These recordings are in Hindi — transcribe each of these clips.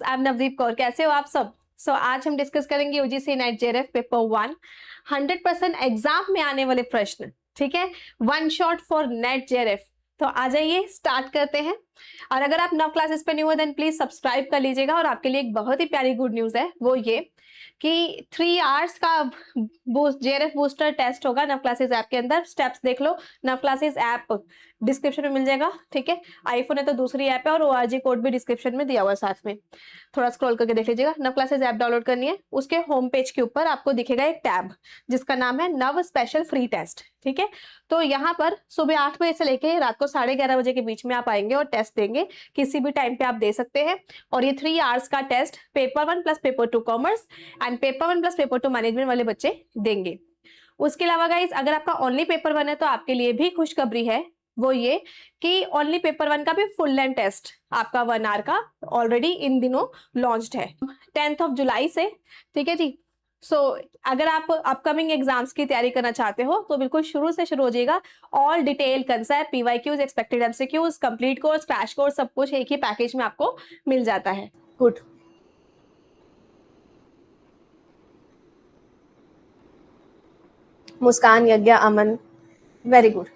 I am Navdeep Kaur. कैसे हो आप सब? आज हम डिस्कस करेंगे UGC net JRF paper 1, 100% exam में आने वाले प्रश्न। ठीक है, one shot for net JRF. तो आ जाइए, स्टार्ट करते हैं। और अगर आप नव क्लासेस पे न्यू हो देन प्लीज सब्सक्राइब कर लीजिएगा। और आपके लिए एक बहुत ही प्यारी गुड न्यूज है, वो ये कि 3 आवर्स का जेआरएफ बूस्टर टेस्ट होगा नव क्लासेस ऐप के अंदर। स्टेप्स देख लो, नव क्लासेस ऐप डिस्क्रिप्शन में मिल जाएगा। ठीक है, आईफोन है तो दूसरी ऐप है, और ओआरजी कोड भी डिस्क्रिप्शन में दिया हुआ है साथ में। थोड़ा स्क्रॉल करके देख लीजिएगा। नव क्लासेस ऐप डाउनलोड करनी है, उसके होम पेज के ऊपर आपको दिखेगा एक टैब जिसका नाम है नव स्पेशल फ्री टेस्ट। ठीक है, तो यहाँ पर सुबह 8 बजे से लेके रात को 11:30 बजे के बीच में आप आएंगे और टेस्ट देंगे। किसी भी टाइम पे आप दे सकते हैं। और ये 3 आवर्स का test paper 1 plus paper 2 commerce and paper 1 plus paper 2 management वाले बच्चे देंगे। उसके अलावा गाइज, अगर आपका ओनली पेपर 1 है तो आपके लिए भी खुशखबरी है, वो ये कि ओनली पेपर 1 का भी फुल लेंथ टेस्ट आपका 1 आवर का ऑलरेडी इन दिनों लॉन्च्ड है 10 जुलाई से। ठीक है जी। अगर आप अपकमिंग एग्जाम्स की तैयारी करना चाहते हो तो बिल्कुल शुरू से शुरू हो जाएगा। All detail concept, PYQs, expected MCQs, complete course, crash course, सब कुछ एक ही पैकेज में आपको मिल जाता है। Good. Muskan, Yagya, Aman, very good.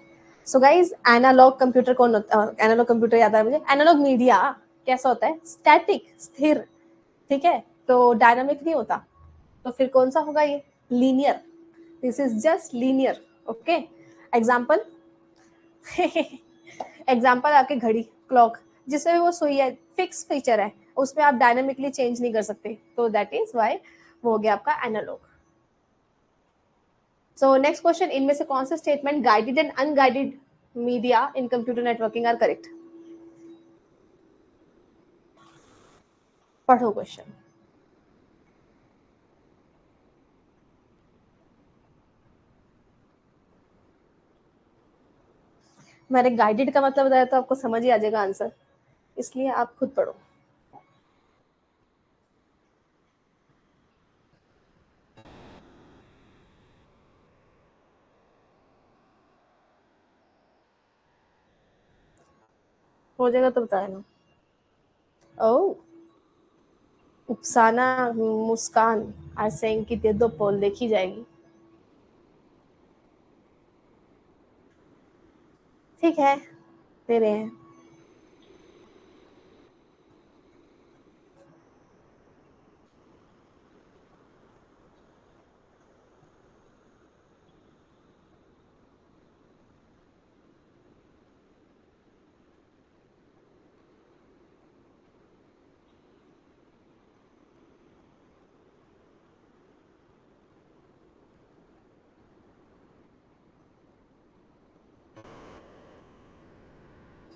So guys, analogue computer कौन होता है? एनालॉग कंप्यूटर याद है मुझे। एनालॉग मीडिया कैसा होता है? स्टैटिक, स्थिर। ठीक है, तो डायनामिक नहीं होता। तो फिर कौन सा होगा ये? Linear. This is just linear. Okay, example example आपकी घड़ी, क्लॉक, जिसमें वो सुई है, फिक्स फीचर है, उसमें आप डायनामिकली चेंज नहीं कर सकते। तो दैट इज वाई वो हो गया आपका एनालॉग। सो नेक्स्ट क्वेश्चन, इनमें से कौन से statement guided and unguided media in computer networking are correct? पढ़ो क्वेश्चन। मैंने गाइडेड का मतलब बताया तो आपको समझ ही आ जाएगा आंसर, इसलिए आप खुद पढ़ो। हो जाएगा तो बताया ना। ओ, उपसाना, मुस्कान आर सेइंग कि दे दो पोल, देखी जाएगी। ठीक है, दे रहे हैं।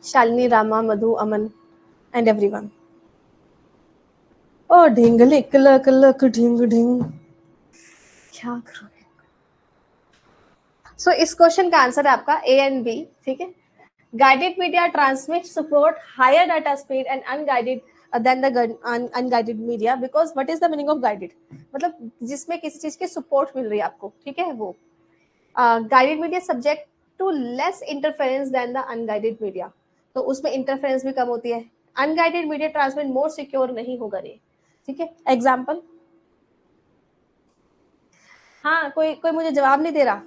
Shalini, Rama, Madhu, Aman and everyone. ओ ढिंग लिक लक लक ढिंग ढिंग, क्या करोगे? सो इस क्वेश्चन का आंसर है आपका ए एंड बी। ठीक है, guided media transmit support higher data speed and unguided than the unguided media, because what is the meaning of guided? मतलब जिसमें किसी चीज की सपोर्ट मिल रही है आपको। ठीक है, वो guided media subject to less interference than the unguided media, तो उसमें इंटरफेरेंस भी कम होती है। Unguided media transmit more secure नहीं होगा ये। ठीक है, एग्जाम्पल। हाँ, कोई कोई मुझे जवाब नहीं दे रहा।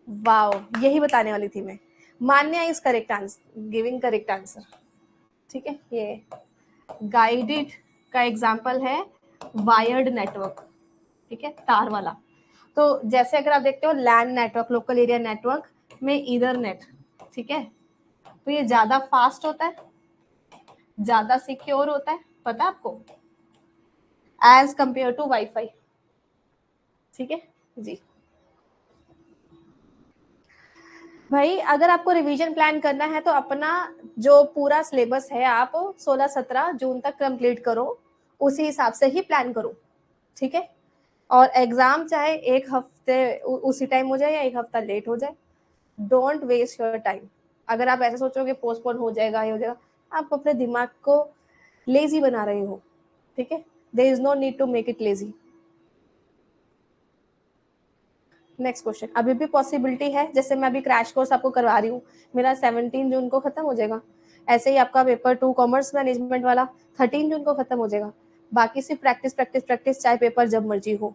वाओ, यही बताने वाली थी मैं। Manya is correct answer, giving correct answer. ठीक है, ये गाइडेड का एग्जाम्पल है वायर्ड नेटवर्क। ठीक है, तार वाला। तो जैसे अगर आप देखते हो LAN network, local area network में ईथरनेट। ठीक है, तो ये ज्यादा फास्ट होता है, ज्यादा सिक्योर होता है, पता है आपको, एज कंपेयर टू वाईफाई। ठीक है जी। भाई, अगर आपको रिवीजन प्लान करना है तो अपना जो पूरा सिलेबस है आप 16-17 जून तक कंप्लीट करो, उसी हिसाब से ही प्लान करो। ठीक है, और एग्जाम चाहे एक हफ्ते उसी टाइम हो जाए या एक हफ्ता लेट हो जाए, डोंट वेस्ट योर टाइम। अगर आप ऐसे सोचोगे पोस्टपोन हो जाएगा, ये हो जाएगा, आप अपने दिमाग को लेजी बना रहे हो। ठीक है, there is no need to make it lazy. Next question, अभी भी पॉसिबिलिटी है, जैसे मैं अभी क्रैश कोर्स आपको करवा रही हूँ, मेरा 17 जून को खत्म हो जाएगा। ऐसे ही आपका पेपर 2 कॉमर्स मैनेजमेंट वाला 13 जून को खत्म हो जाएगा। बाकी सिर्फ प्रैक्टिस प्रैक्टिस प्रैक्टिस, चाहे पेपर जब मर्जी हो।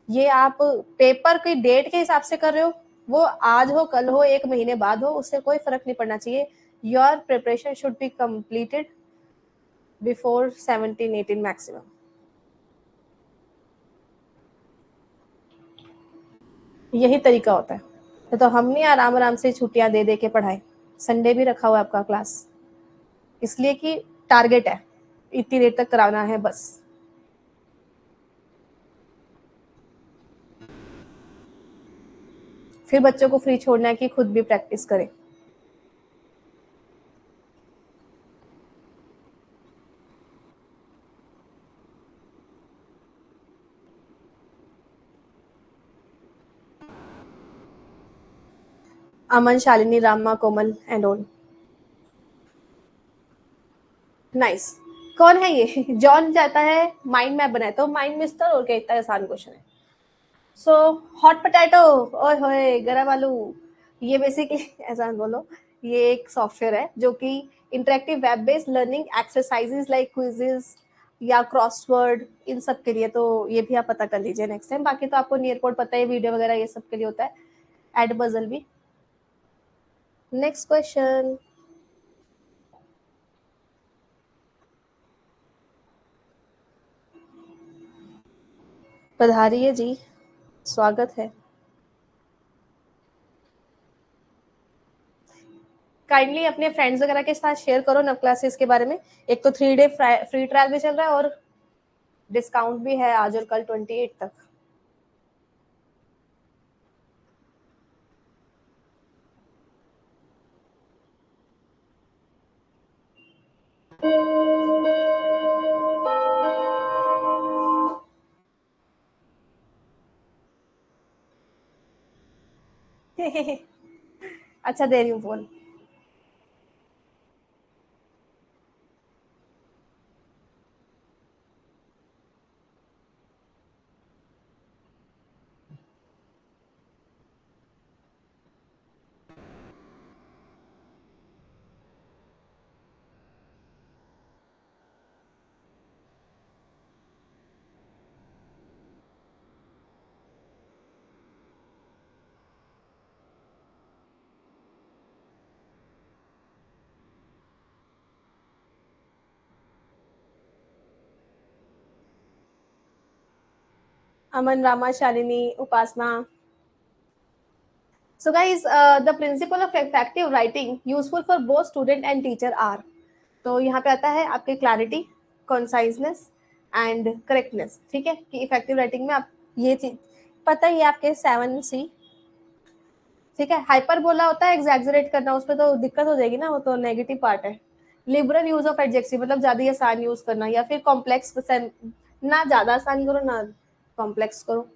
ये आप पेपर की डेट के हिसाब से कर रहे हो, वो आज हो, कल हो, 1 महीने बाद हो, उससे कोई फर्क नहीं पड़ना चाहिए। Your preparation should be completed before 17-18 maximum. यही तरीका होता है। तो हम नहीं आराम आराम से छुट्टियां दे दे के पढ़ाए, संडे भी रखा हुआ है आपका क्लास, इसलिए कि टारगेट है, इतनी देर तक कराना है बस। फिर बच्चों को फ्री छोड़ना है कि खुद भी प्रैक्टिस करें। अमन, शालिनी, रामा, कोमल एंड ऑल। नाइस। कौन है ये? जॉन जाता है माइंड मैप बनाए, तो माइंड मिस्टर, और क्या, इतना आसान क्वेश्चन है। सो हॉट पोटैटो, ओए होए गरम आलू, ये बेसिकली ऐसा बोलो, ये एक सॉफ्टवेयर है जो कि interactive web based learning exercises like quizzes या क्रॉसवर्ड, इन सब के लिए। तो ये भी आप पता कर लीजिए नेक्स्ट टाइम। बाकी तो आपको नियर कोड पता है, वीडियो वगैरह ये सब के लिए होता है, एड पजल भी। Next question. पधारिए जी, स्वागत है। काइंडली अपने फ्रेंड्स वगैरह के साथ शेयर करो नव क्लासेस के बारे में। एक तो 3 डे फ्री ट्रायल भी चल रहा है, और डिस्काउंट भी है आज और कल 28 तक। अच्छा, दे रही हूँ phone. Aman, Rama, Shalini, Upasana. So guys, the principle of effective writing useful for both student and teacher are, तो यहाँ पे आता है आपके क्लैरिटी, कॉन्साइजनेस एंड करेक्टनेस। ठीक है, कि इफेक्टिव राइटिंग में आप ये चीज पता ही है आपके 7C। ठीक है, हाइपर बोला होता है एग्जैगरेट करना, उसमें तो दिक्कत हो जाएगी ना, वो तो नेगेटिव पार्ट है। लिबरल यूज ऑफ एडजेक्टिव मतलब ज्यादा आसान यूज करना, या फिर कॉम्प्लेक्स, ना ज्यादा आसान करो ना कॉम्प्लेक्स करो।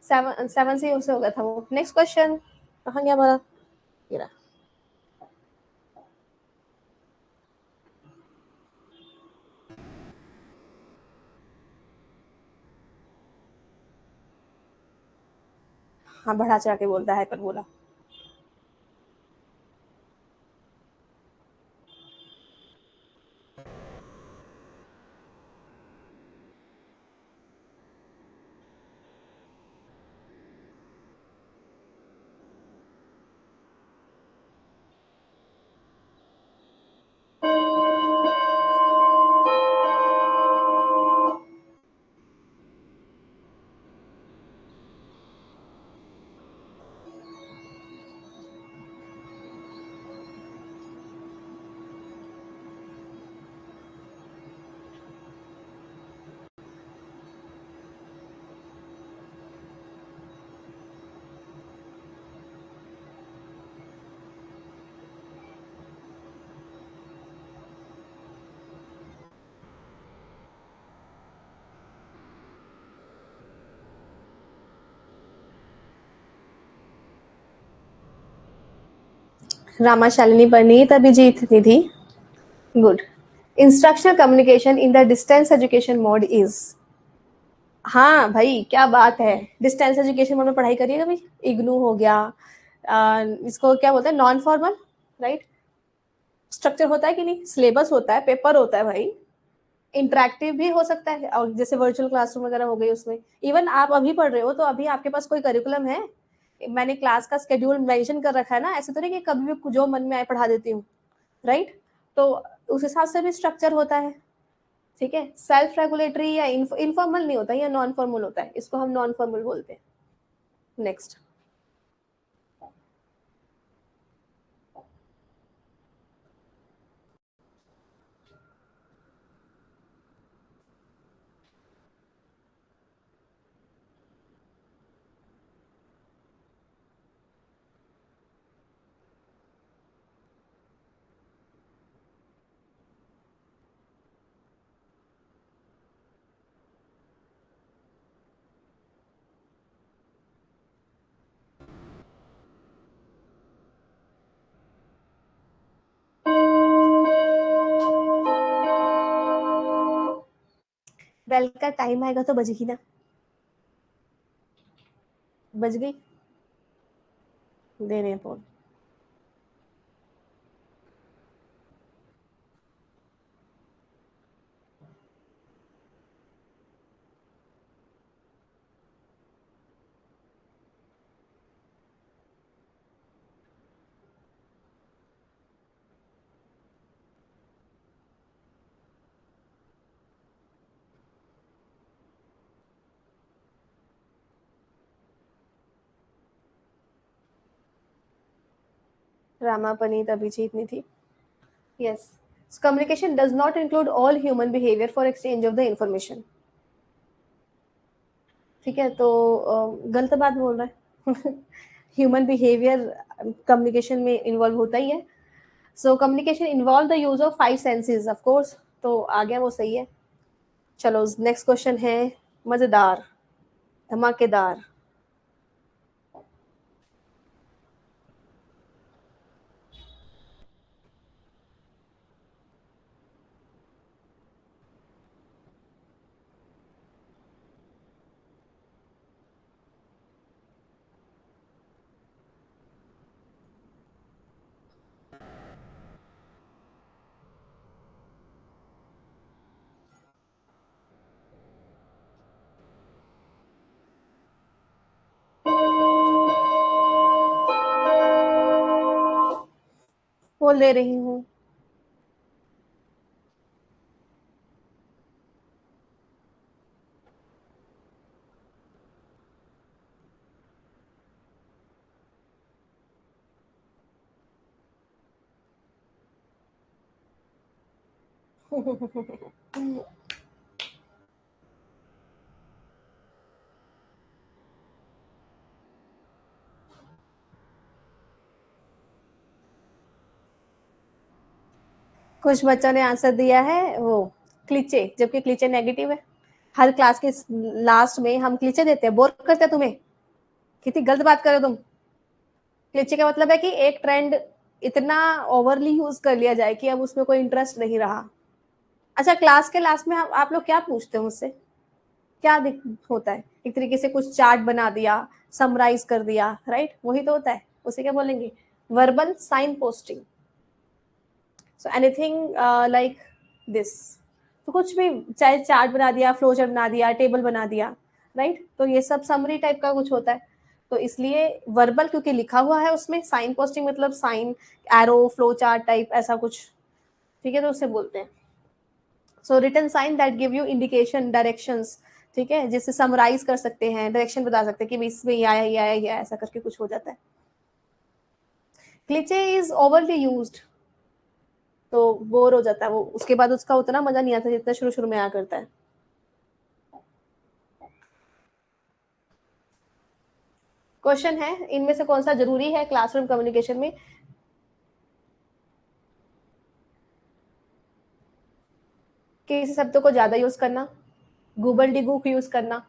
7C उससे हो गया था वो। नेक्स्ट क्वेश्चन, कहाँ गया हमारा? ये रहा। हाँ, बढ़ा चढ़ा के बोलता है पर बोला। Rama, Shalini, Parneet, Abhijeet, Nidhi. Good. Instructional communication in the distance education mode is. हाँ भाई, क्या बात है। डिस्टेंस एजुकेशन मोड में पढ़ाई करिएगा भाई। इग्नू हो गया, इसको क्या बोलते हैं, नॉन फॉर्मल, राइट। स्ट्रक्चर होता है कि नहीं, सिलेबस होता है, पेपर होता है भाई। इंटरेक्टिव भी हो सकता है, और जैसे वर्चुअल क्लासरूम वगैरह हो गई उसमें। इवन आप अभी पढ़ रहे हो तो अभी आपके पास कोई करिकुलम है, मैंने क्लास का स्केड्यूल मेंशन कर रखा है ना, ऐसे तो नहीं कि कभी भी जो मन में आए पढ़ा देती हूँ, राइट? तो उस हिसाब से भी स्ट्रक्चर होता है, ठीक है। सेल्फ रेगुलेटरी या इनफॉर्मल नहीं होता, या नॉन फॉर्मल होता है, इसको हम नॉन फॉर्मल बोलते हैं। नेक्स्ट। बेल का टाइम आएगा तो बजेगी ना, बज गई, दे रहे हैं फोन। रामा पनीत अभिजीत नहीं थी। Yes, communication does not include all human behaviour for exchange of the information. ठीक है, तो गलत बात बोल रहा है। ह्यूमन बिहेवियर कम्युनिकेशन में इन्वॉल्व होता ही है। So communication involve the use of 5 senses of course, तो आ गया वो सही है। चलो नेक्स्ट क्वेश्चन है मजेदार, धमाकेदार। बोल दे रही हूँ। कुछ बच्चों ने आंसर दिया है वो क्लीचे, जबकि क्लीचे नेगेटिव है। हर क्लास के लास्ट में हम क्लीचे देते हैं, बोर करते हैं तुम्हें? कितनी गलत बात कर रहे हो तुम। क्लीचे का मतलब है कि एक ट्रेंड इतना ओवरली यूज कर लिया जाए कि अब उसमें कोई इंटरेस्ट नहीं रहा। अच्छा, क्लास के लास्ट में आप लोग क्या पूछते हो मुझसे? क्या होता है? एक तरीके से कुछ चार्ट बना दिया, समराइज कर दिया, राइट? वही तो होता है, उसे क्या बोलेंगे? Verbal sign posting. So anything like this. तो कुछ भी, चाहे चार्ट बना दिया, फ्लो चार्ट बना दिया, टेबल बना दिया, राइट? तो ये सब समरी टाइप का कुछ होता है। तो इसलिए वर्बल क्योंकि लिखा हुआ है उसमें, साइन पोस्टिंग मतलब sign, arrow, flow chart type ऐसा कुछ, ठीक है, तो उसे बोलते हैं। So written sign that give you indication, directions, ठीक है, जिससे समराइज कर सकते हैं, डायरेक्शन बता सकते हैं कि इसमें ये आया, ये आया, ये आया, ऐसा करके कुछ हो जाता है। क्लिचे इज ओवरली यूज्ड, तो बोर हो जाता है वो, उसके बाद उसका उतना मजा नहीं आता जितना शुरू शुरू में आया करता है। क्वेश्चन है, इनमें से कौन सा जरूरी है क्लासरूम कम्युनिकेशन में? किसी शब्द को ज्यादा यूज करना, गूगल डिगू को यूज करना,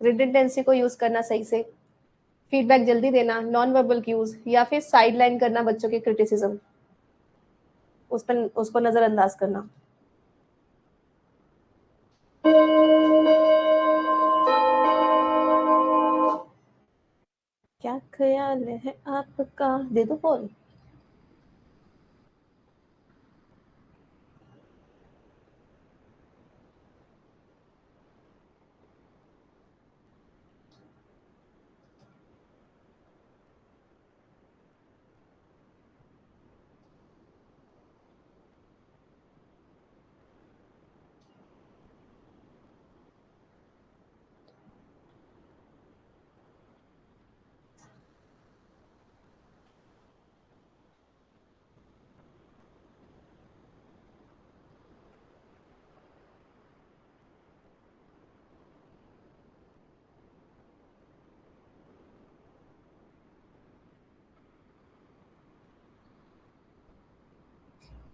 रिडंडेंसी को यूज करना सही से, फीडबैक जल्दी देना, नॉन वर्बल क्यूज, या फिर साइड लाइन करना बच्चों की क्रिटिसिज्म, उस पर उसको नजरअंदाज करना। क्या ख्याल है आपका, दे दो फोन।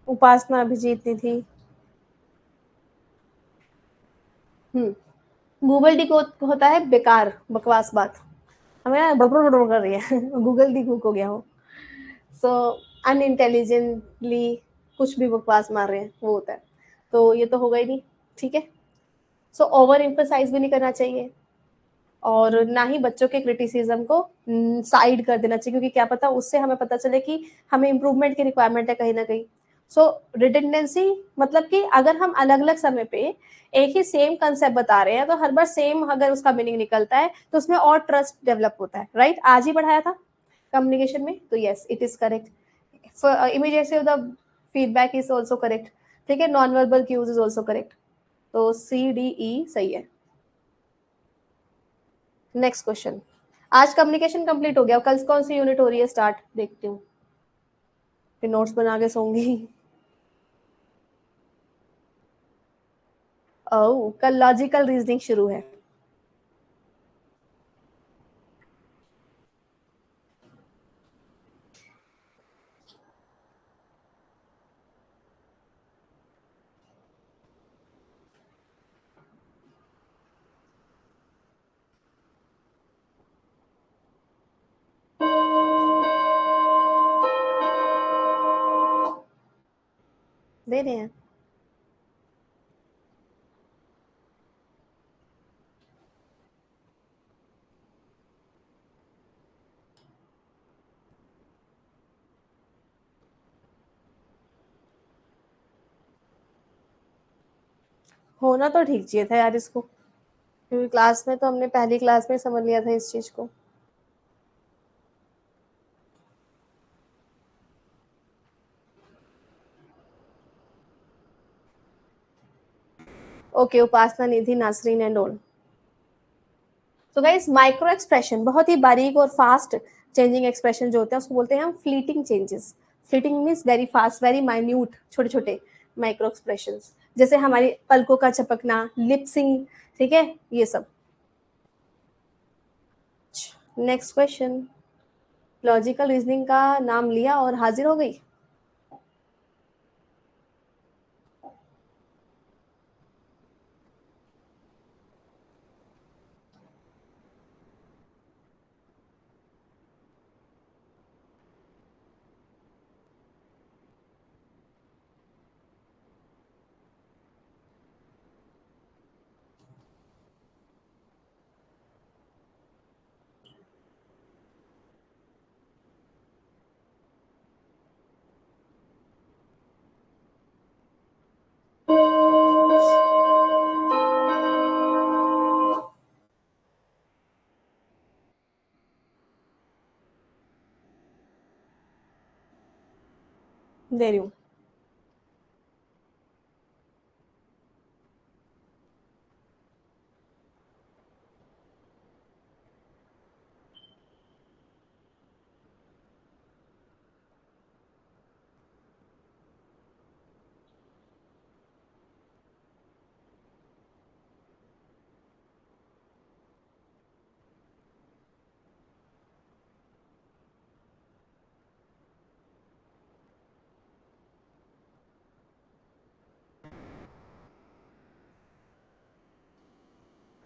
उपासना अभिजीत निधि। गूगल डी को होता है बेकार, बकवास बात। हमें ना बड़बड़ बड़बड़ कर रही है गूगल डी कुक हो गया हो। सो अनइंटेलिजेंटली कुछ भी बकवास मार रहे हैं, वो होता है। तो ये तो होगा ही नहीं, ठीक है। सो ओवर एम्फोसाइज भी नहीं करना चाहिए, और ना ही बच्चों के क्रिटिसिज्म को साइड कर देना चाहिए, क्योंकि क्या पता उससे हमें पता चले कि हमें इम्प्रूवमेंट की रिक्वायरमेंट है कहीं ना कहीं। सो रिडंडेंसी मतलब कि अगर हम अलग अलग समय पे एक ही सेम कंसेप्ट बता रहे हैं, तो हर बार सेम अगर उसका मीनिंग निकलता है तो उसमें और ट्रस्ट डेवलप होता है, राइट। आज ही पढ़ाया था कम्युनिकेशन में, तो yes it is correct. Immediately the feedback is also correct, ठीक है। Non verbal cues is also correct. तो सी डी ई सही है। Next question. आज कम्युनिकेशन कंप्लीट हो गया, कल कौन सी यूनिट हो रही है स्टार्ट, देखती हूँ, फिर नोट्स बना के सोऊंगी। ओह, कल लॉजिकल रीजनिंग शुरू है। दे रहे हैं। होना तो ठीक चाहिए था यार इसको, क्योंकि क्लास में तो हमने पहली क्लास में समझ लिया था इस चीज को। Okay, Upasana Nidhi Nasreen and all. तो गाइस माइक्रो एक्सप्रेशन बहुत ही बारीक और फास्ट चेंजिंग एक्सप्रेशन जो होते हैं उसको बोलते हैं हम fleeting changes. Fleeting means very fast, very minute, छोटे छोटे माइक्रो एक्सप्रेशन, जैसे हमारी पलकों का चपकना, लिपसिंग, ठीक है, ये सब। Next question. लॉजिकल रीजनिंग का नाम लिया और हाजिर हो गई। दे रही हूँ।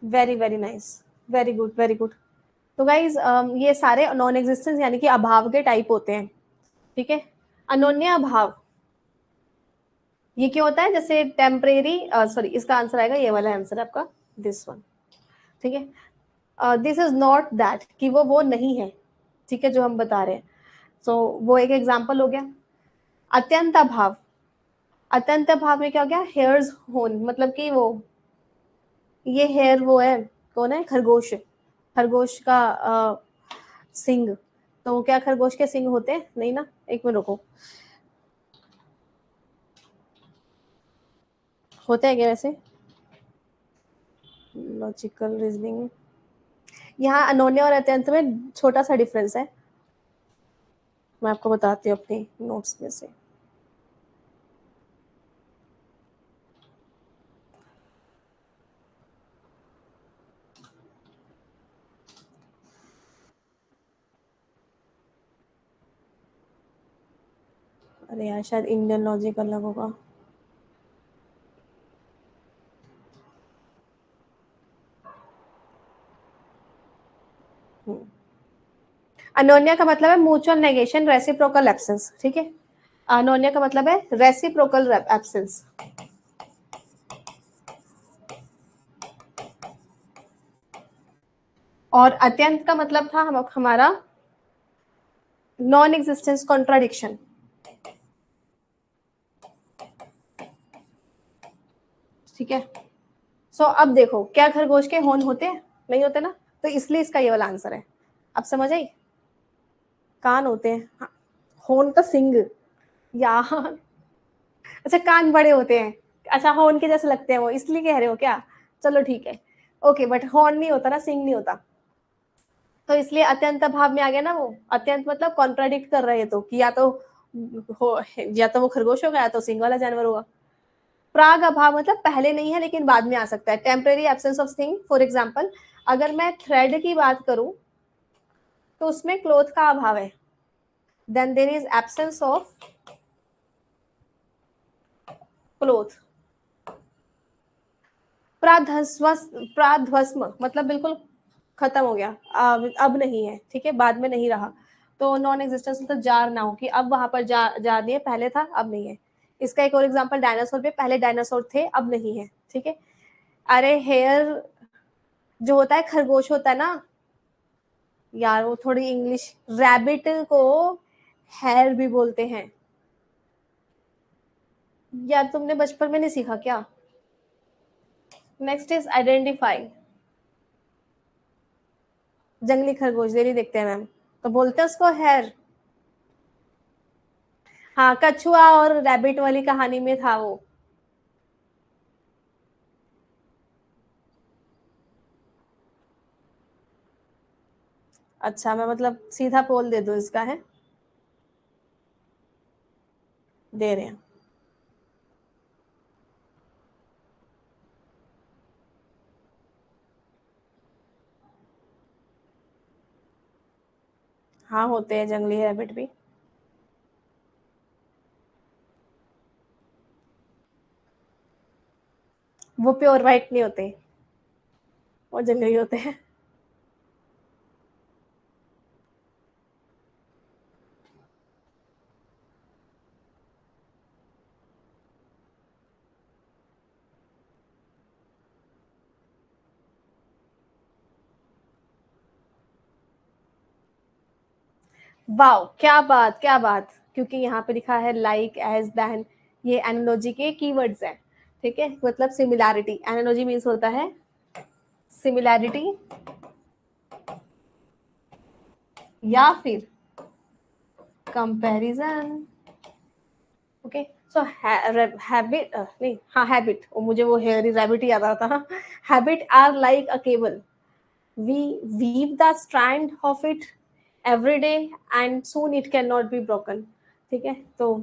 Very very nice, very good very good. तो गाइज ये सारे नॉन एग्जिस्टेंस यानी कि अभाव के टाइप होते हैं, ठीक है। अनोन्य अभाव ये क्यों होता है, जैसे टेम्परेरी, सॉरी इसका आंसर आएगा ये वाला आंसर आपका, दिस वन, ठीक है। दिस इज नॉट दैट कि वो नहीं है, ठीक है, जो हम बता रहे हैं। सो वो एक एग्जाम्पल हो गया। अत्यंत अभाव, अत्यंत अभाव में क्या हो गया, हेयर्स होन, मतलब कि वो ये हेयर वो है, कौन है, खरगोश, खरगोश का सिंग। तो क्या खरगोश के सिंग होते हैं, नहीं ना, एक मिनट रुको, होते हैं क्या वैसे। लॉजिकल रीजनिंग, यहाँ अनोन्य और अत्यंत में छोटा सा डिफरेंस है, मैं आपको बताती हूँ अपने नोट्स में से। अरे यार शायद इंडियन लॉजिक अलग होगा। अनोनिया का मतलब है म्यूचुअल नेगेशन रेसिप्रोकल एब्सेंस, ठीक है। अनोनिया का मतलब है रेसिप्रोकल एब्सेंस। और अत्यंत का मतलब था हमारा नॉन एग्जिस्टेंस कॉन्ट्राडिक्शन। ठीक है। सो अब देखो, क्या खरगोश के होंठ होते हैं? नहीं होते ना, तो इसलिए इसका ये वाला आंसर है। अब समझ आई? कान होते हैं, हाँ, होंठ तो सिंग यार। अच्छा, कान बड़े होते हैं, अच्छा हॉर्न के जैसे लगते हैं वो, इसलिए कह रहे हो क्या? चलो ठीक है, ओके, बट हॉर्न नहीं होता ना, सिंग नहीं होता। तो इसलिए अत्यंत भाव में आ गया ना वो। अत्यंत मतलब कॉन्ट्राडिक्ट कर रहे हैं, तो कि हो या तो वो खरगोश होगा या तो सिंग वाला जानवर होगा। प्राग अभाव मतलब पहले नहीं है लेकिन बाद में आ सकता है। Temporary absence of thing, for example अगर मैं थ्रेड की बात करूं तो उसमें क्लोथ का अभाव है, then there is absence of cloth. प्राध्वस्म मतलब बिल्कुल खत्म हो गया, अब नहीं है, ठीक है, बाद में नहीं रहा। तो नॉन एग्जिस्टेंस मतलब जार ना हो, कि अब वहां पर जा दिए, पहले था अब नहीं है। इसका एक और एग्जांपल डायनासोर पे, पहले डायनासोर थे अब नहीं है, ठीक है। अरे हेयर जो होता है, खरगोश होता है ना यार, वो थोड़ी इंग्लिश, रैबिट को हेयर भी बोलते हैं यार, तुमने बचपन में नहीं सीखा क्या? Next is identify. जंगली खरगोश डेली देखते हैं मैम, तो बोलते हैं उसको हेयर। हाँ, कछुआ और रैबिट वाली कहानी में था वो। अच्छा, मैं मतलब सीधा पोल दे दूं इसका, है? दे रहे हैं। हाँ, होते हैं जंगली रैबिट भी। वो प्योर वाइट नहीं होते, वो जंगली होते हैं। वाओ, क्या बात क्या बात। क्योंकि यहाँ पे लिखा है लाइक, एज, देन, ये एनालॉजी के कीवर्ड्स हैं, ठीक है। मतलब सिमिलैरिटी, एनालॉजी मीन्स होता है सिमिलैरिटी या फिर कंपैरिजन। ओके, सो हैबिट, नहीं, हाँ हैबिट, मुझे वो हेयरी रैबिट याद आता था। Habit are like a cable, we weave the strand of it every day and soon it cannot be broken। ठीक है, तो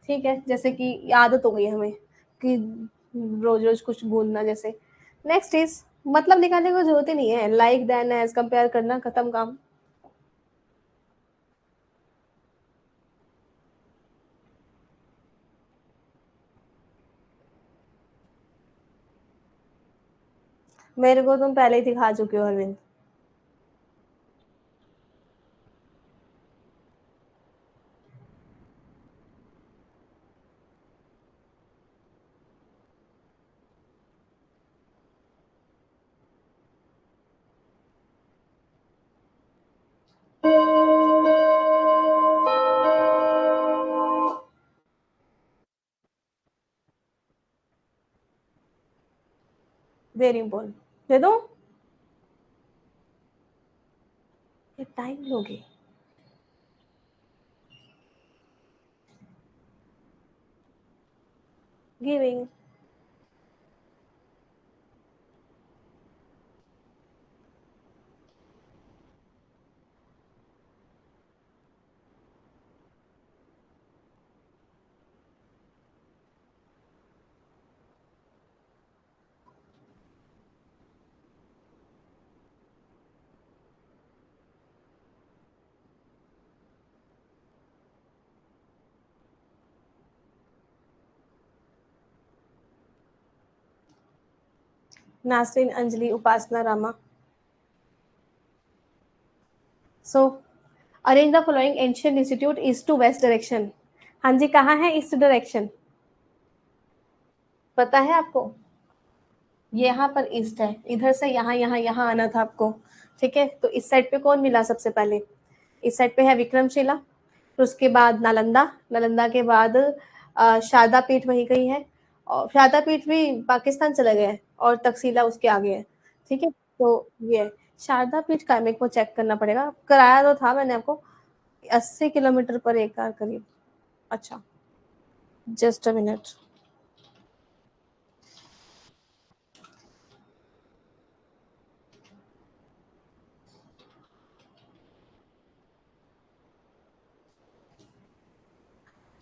ठीक है, जैसे कि आदत हो गई हमें कि रोज रोज कुछ गूंदना जैसे। नेक्स्ट इज, मतलब निकालने की जरूरत ही नहीं है, लाइक देन एज कंपेयर करना, खत्म काम। मेरे को तुम पहले ही दिखा चुके हो अरविंद। वेरी इंपॉर्टेंट, दे दो, ये टाइम लोगे। Giving. Nasreen, Anjali, Upasana, Rama. So arrange the following ancient institute east to west direction. हाँ जी, कहाँ है ईस्ट डायरेक्शन? पता है आपको? ये यहाँ पर ईस्ट है, इधर से यहाँ यहाँ यहाँ आना था आपको. ठीक है, तो इस साइड पे कौन मिला सबसे पहले? इस साइड पे है विक्रमशिला, फिर उसके बाद नालंदा, नालंदा के बाद शारदा पीठ वहीं कहीं है, और शारदा पीठ भी पाकिस्तान चला गया है, और तकसीला उसके आगे है. ठीक है, तो ये शारदा पीठ का मेरे को चेक करना पड़ेगा, कराया तो था मैंने आपको 80 किलोमीटर पर एक कार करीब. अच्छा, जस्ट अ मिनट.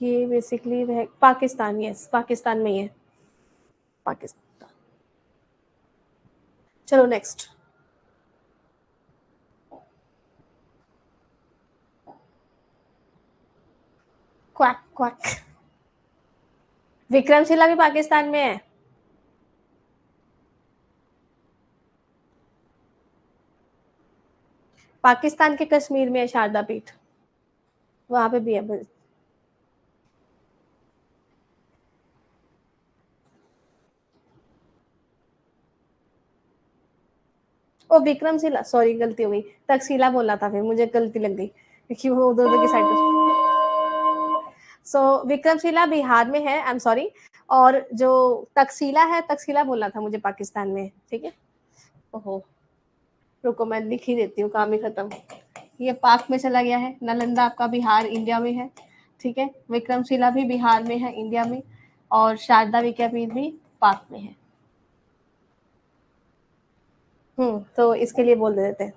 ये बेसिकली पाकिस्तान, यस पाकिस्तान में ही है, पाकिस्तान. चलो नेक्स्ट. Quack quack. विक्रमशिला भी पाकिस्तान में है. पाकिस्तान के कश्मीर में है शारदा पीठ, वहां पे भी है. ओ विक्रमशिला, सॉरी गलती हो गई, तकसीला बोला था, फिर मुझे गलती लग गई क्योंकि वो उधर उधर की साइड पे. सो विक्रमशिला बिहार में है, आई एम सॉरी. और जो तकसीला है, तकसीला बोलना था मुझे, पाकिस्तान में. ठीक है, ओहो, रुको मैं लिख ही देती हूँ, काम ही खत्म. ये पाक में चला गया है. नालंदा आपका बिहार इंडिया में है. ठीक है, विक्रमशिला भी बिहार में है, इंडिया में. और शारदा विद्यापीठ भी पाक में है. तो इसके लिए बोल देते हैं.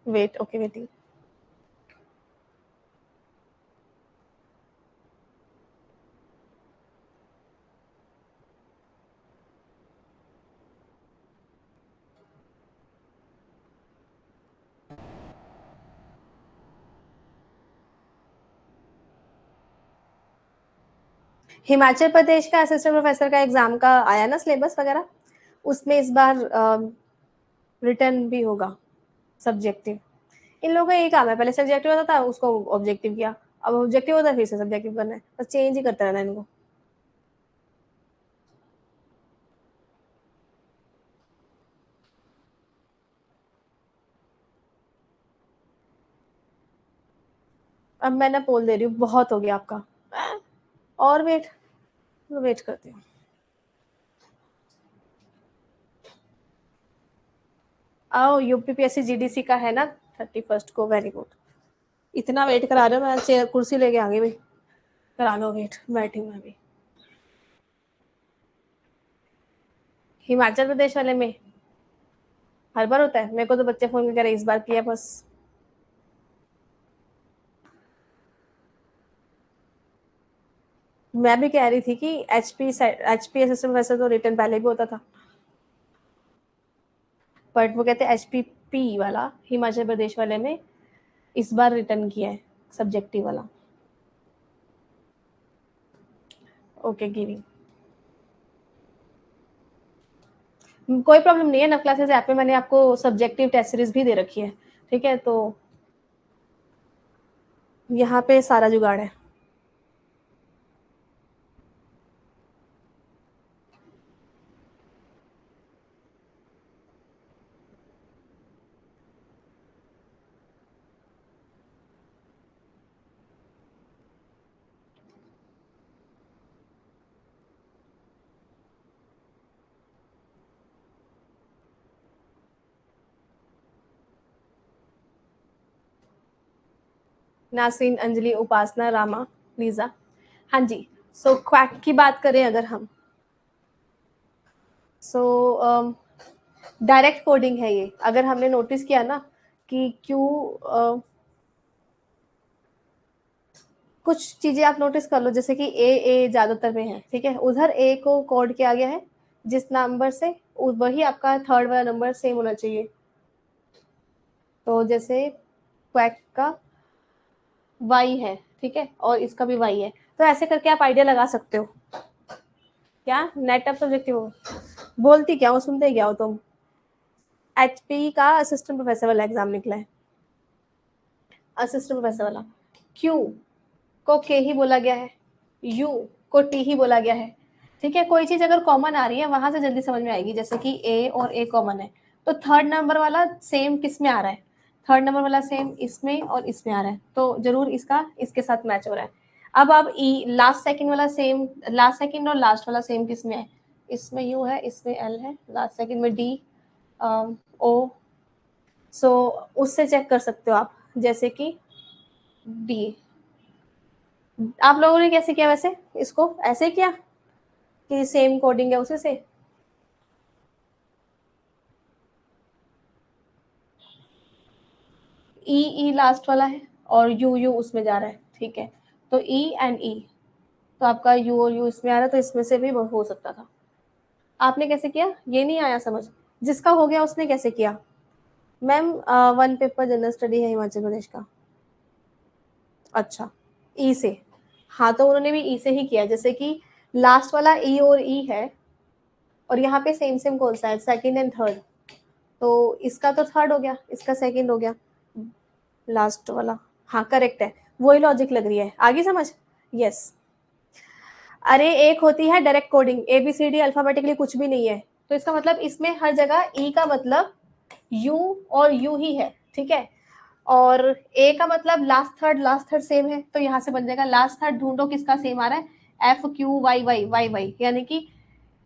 Wait, okay waiting. Himachal Pradesh का असिस्टेंट प्रोफेसर का एग्जाम का आया ना सिलेबस वगैरह, उसमें इस बार रिटर्न भी होगा सब्जेक्टिव. इन लोगों का यही काम है, पहले सब्जेक्टिव होता था, उसको ऑब्जेक्टिव किया, अब ऑब्जेक्टिव होता है, फिर से सब्जेक्टिव करना है, बस चेंज ही करते रहना इनको. अब मैं ना पोल दे रही हूँ, बहुत हो गया आपका. और वेट, वेट करती हूँ. आओ, यूपीपीएससी जीडीसी का है ना 31 को, वेरी गुड. इतना वेट करा रहे हो, मैं चेयर कुर्सी लेके आ गई भाई. करा लो वेट, बैठी हूँ मैं भी. हिमाचल प्रदेश वाले में हर बार होता है, मेरे को तो बच्चे फोन करके इस बार किया बस. मैं भी कह रही थी कि एचपी असिस्टेंट प्रोफेसर तो रिटर्न पहले भी होता था, बट वो कहते हैं एचपीपी वाला हिमाचल प्रदेश वाले में इस बार रिटर्न किया है, सब्जेक्टिव वाला. Okay giving. कोई प्रॉब्लम नहीं है, नव क्लासेस ऐप में मैंने आपको सब्जेक्टिव टेस्ट सीरीज भी दे रखी है. ठीक है, तो यहाँ पे सारा जुगाड़ है. नासरीन, अंजलि, उपासना, रामा, लीजा. हाँ जी. सो क्वैक की बात करें अगर हम, सो डायरेक्ट कोडिंग है ये. अगर हमने नोटिस किया ना कि क्यों कुछ चीजें आप नोटिस कर लो, जैसे कि ए ज्यादातर में है. ठीक है, उधर ए को कोड किया गया है जिस नंबर से, वही आपका थर्ड वाला नंबर सेम होना चाहिए. तो जैसे क्वैक का वाई है, ठीक है, और इसका भी y है। तो ऐसे करके आप आइडिया लगा सकते हो। क्या नेट ऑफ सब्जेक्टिव हो, बोलती क्या हो, सुनते क्या हो तुम। एचपी का असिस्टेंट प्रोफेसर वाला एग्जाम निकला है, असिस्टेंट प्रोफेसर वाला। क्यू को के ही बोला गया है, यू को टी ही बोला गया है। ठीक है, कोई चीज अगर कॉमन आ रही है वहां से जल्दी समझ में आएगी, जैसे कि ए और ए कॉमन है, तो थर्ड नंबर वाला सेम किस में आ रहा है, थर्ड नंबर वाला सेम इसमें और इसमें आ रहा है, तो जरूर इसका इसके साथ मैच हो रहा है। अब आप ई लास्ट सेकंड वाला सेम, लास्ट सेकंड और लास्ट वाला सेम किस में है, इसमें यू है, इसमें एल है, लास्ट सेकंड में डी ओ। सो उससे चेक कर सकते हो आप, जैसे कि डी। आप लोगों ने कैसे किया वैसे, इसको ऐसे किया कि सेम कोडिंग है उसी से। ई ई लास्ट वाला है और यू यू उसमें जा रहा है, ठीक है, तो ई एंड ई, तो आपका यू और यू इसमें आ रहा है, तो इसमें से भी हो सकता था। आपने कैसे किया ये नहीं आया समझ, जिसका हो गया उसने कैसे किया। Ma'am one paper general study है हिमाचल प्रदेश का। अच्छा, ई से, हाँ तो उन्होंने भी ई से ही किया, जैसे कि लास्ट वाला ई और ई है, और यहाँ पे सेम सेम कौन सा है, सेकंड एंड थर्ड, तो इसका तो थर्ड हो गया, इसका सेकंड हो गया, लास्ट वाला। हाँ करेक्ट है, वही लॉजिक लग रही है, आगे समझ। यस। अरे एक होती है direct coding, A B C D alphabetically कुछ भी नहीं है, तो इसका मतलब इसमें हर जगह ई का मतलब यू और यू ही है, ठीक है, और ए का मतलब लास्ट थर्ड सेम है, तो यहाँ से बन जाएगा लास्ट थर्ड ढूंढो किसका सेम आ रहा है, F Q Y Y Y Y, यानी कि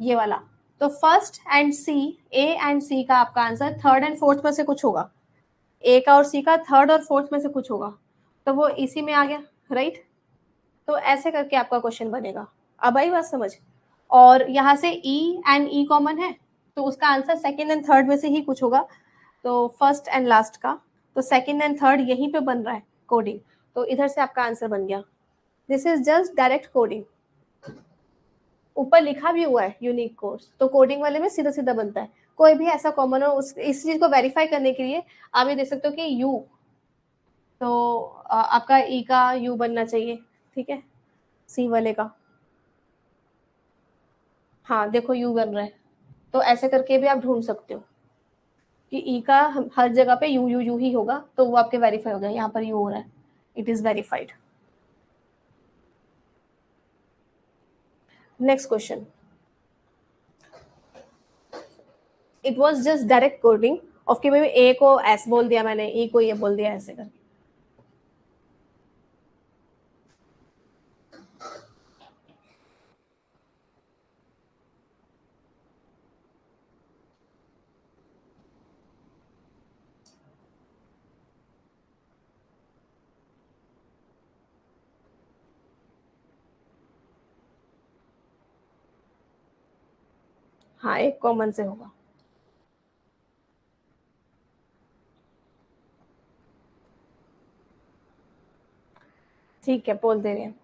ये वाला। तो first and C, A and C का आपका आंसर थर्ड एंड फोर्थ में से कुछ होगा, ए का और सी का थर्ड और फोर्थ में से कुछ होगा, तो वो इसी में आ गया, राइट। तो ऐसे करके आपका क्वेश्चन बनेगा। अब आई बात समझ। और यहाँ से ई एंड ई कॉमन है, तो उसका आंसर सेकेंड एंड थर्ड में से ही कुछ होगा, तो फर्स्ट एंड लास्ट का, तो सेकेंड एंड थर्ड यहीं पे बन रहा है कोडिंग, तो इधर से आपका आंसर बन गया। This is just direct coding, ऊपर लिखा भी हुआ है यूनिक कोर्स, तो कोडिंग वाले में सीधा सीधा बनता है, कोई भी ऐसा कॉमन हो उस इस चीज को वेरीफाई करने के लिए आप ये देख सकते हो कि यू, तो आपका ई का यू बनना चाहिए, ठीक है, सी वाले का, हाँ देखो यू बन रहा है, तो ऐसे करके भी आप ढूंढ सकते हो कि ई का हर जगह पे यू यू यू ही होगा, तो वो आपके वेरीफाई हो गया, यहाँ पर यू हो रहा है, it is verified. Next question, it was just direct coding of कि भाई ए को एस बोल दिया मैंने, ई को ये बोल दिया, ऐसे करके। हाँ एक कॉमन से होगा। ठीक है बोल दे रहे हैं।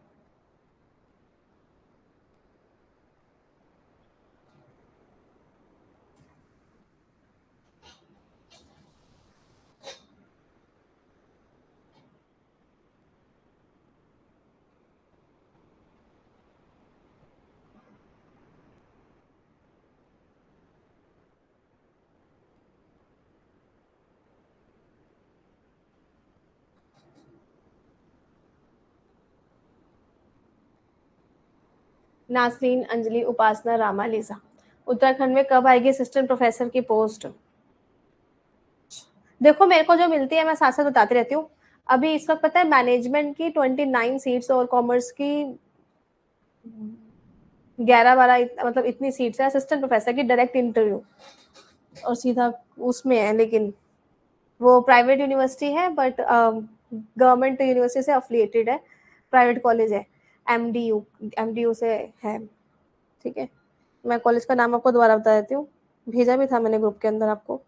नासरीन, अंजलि, उपासना, रामा, लिसा। उत्तराखंड में कब आएगी असिस्टेंट प्रोफेसर की पोस्ट। देखो मेरे को जो मिलती है मैं साथ साथ बताती रहती हूँ। अभी इस वक्त पता है मैनेजमेंट की 29 सीट्स और कॉमर्स की 11-12, मतलब इतनी सीट्स है असिस्टेंट प्रोफेसर की, डायरेक्ट इंटरव्यू और सीधा उसमें है, लेकिन वो प्राइवेट यूनिवर्सिटी है, बट गवर्नमेंट यूनिवर्सिटी से अफिलिएटेड है, प्राइवेट कॉलेज है, एमडीयू, एमडीयू से है, ठीक है। मैं कॉलेज का नाम आपको दोबारा बता देती हूँ, भेजा भी था मैंने ग्रुप के अंदर आपको।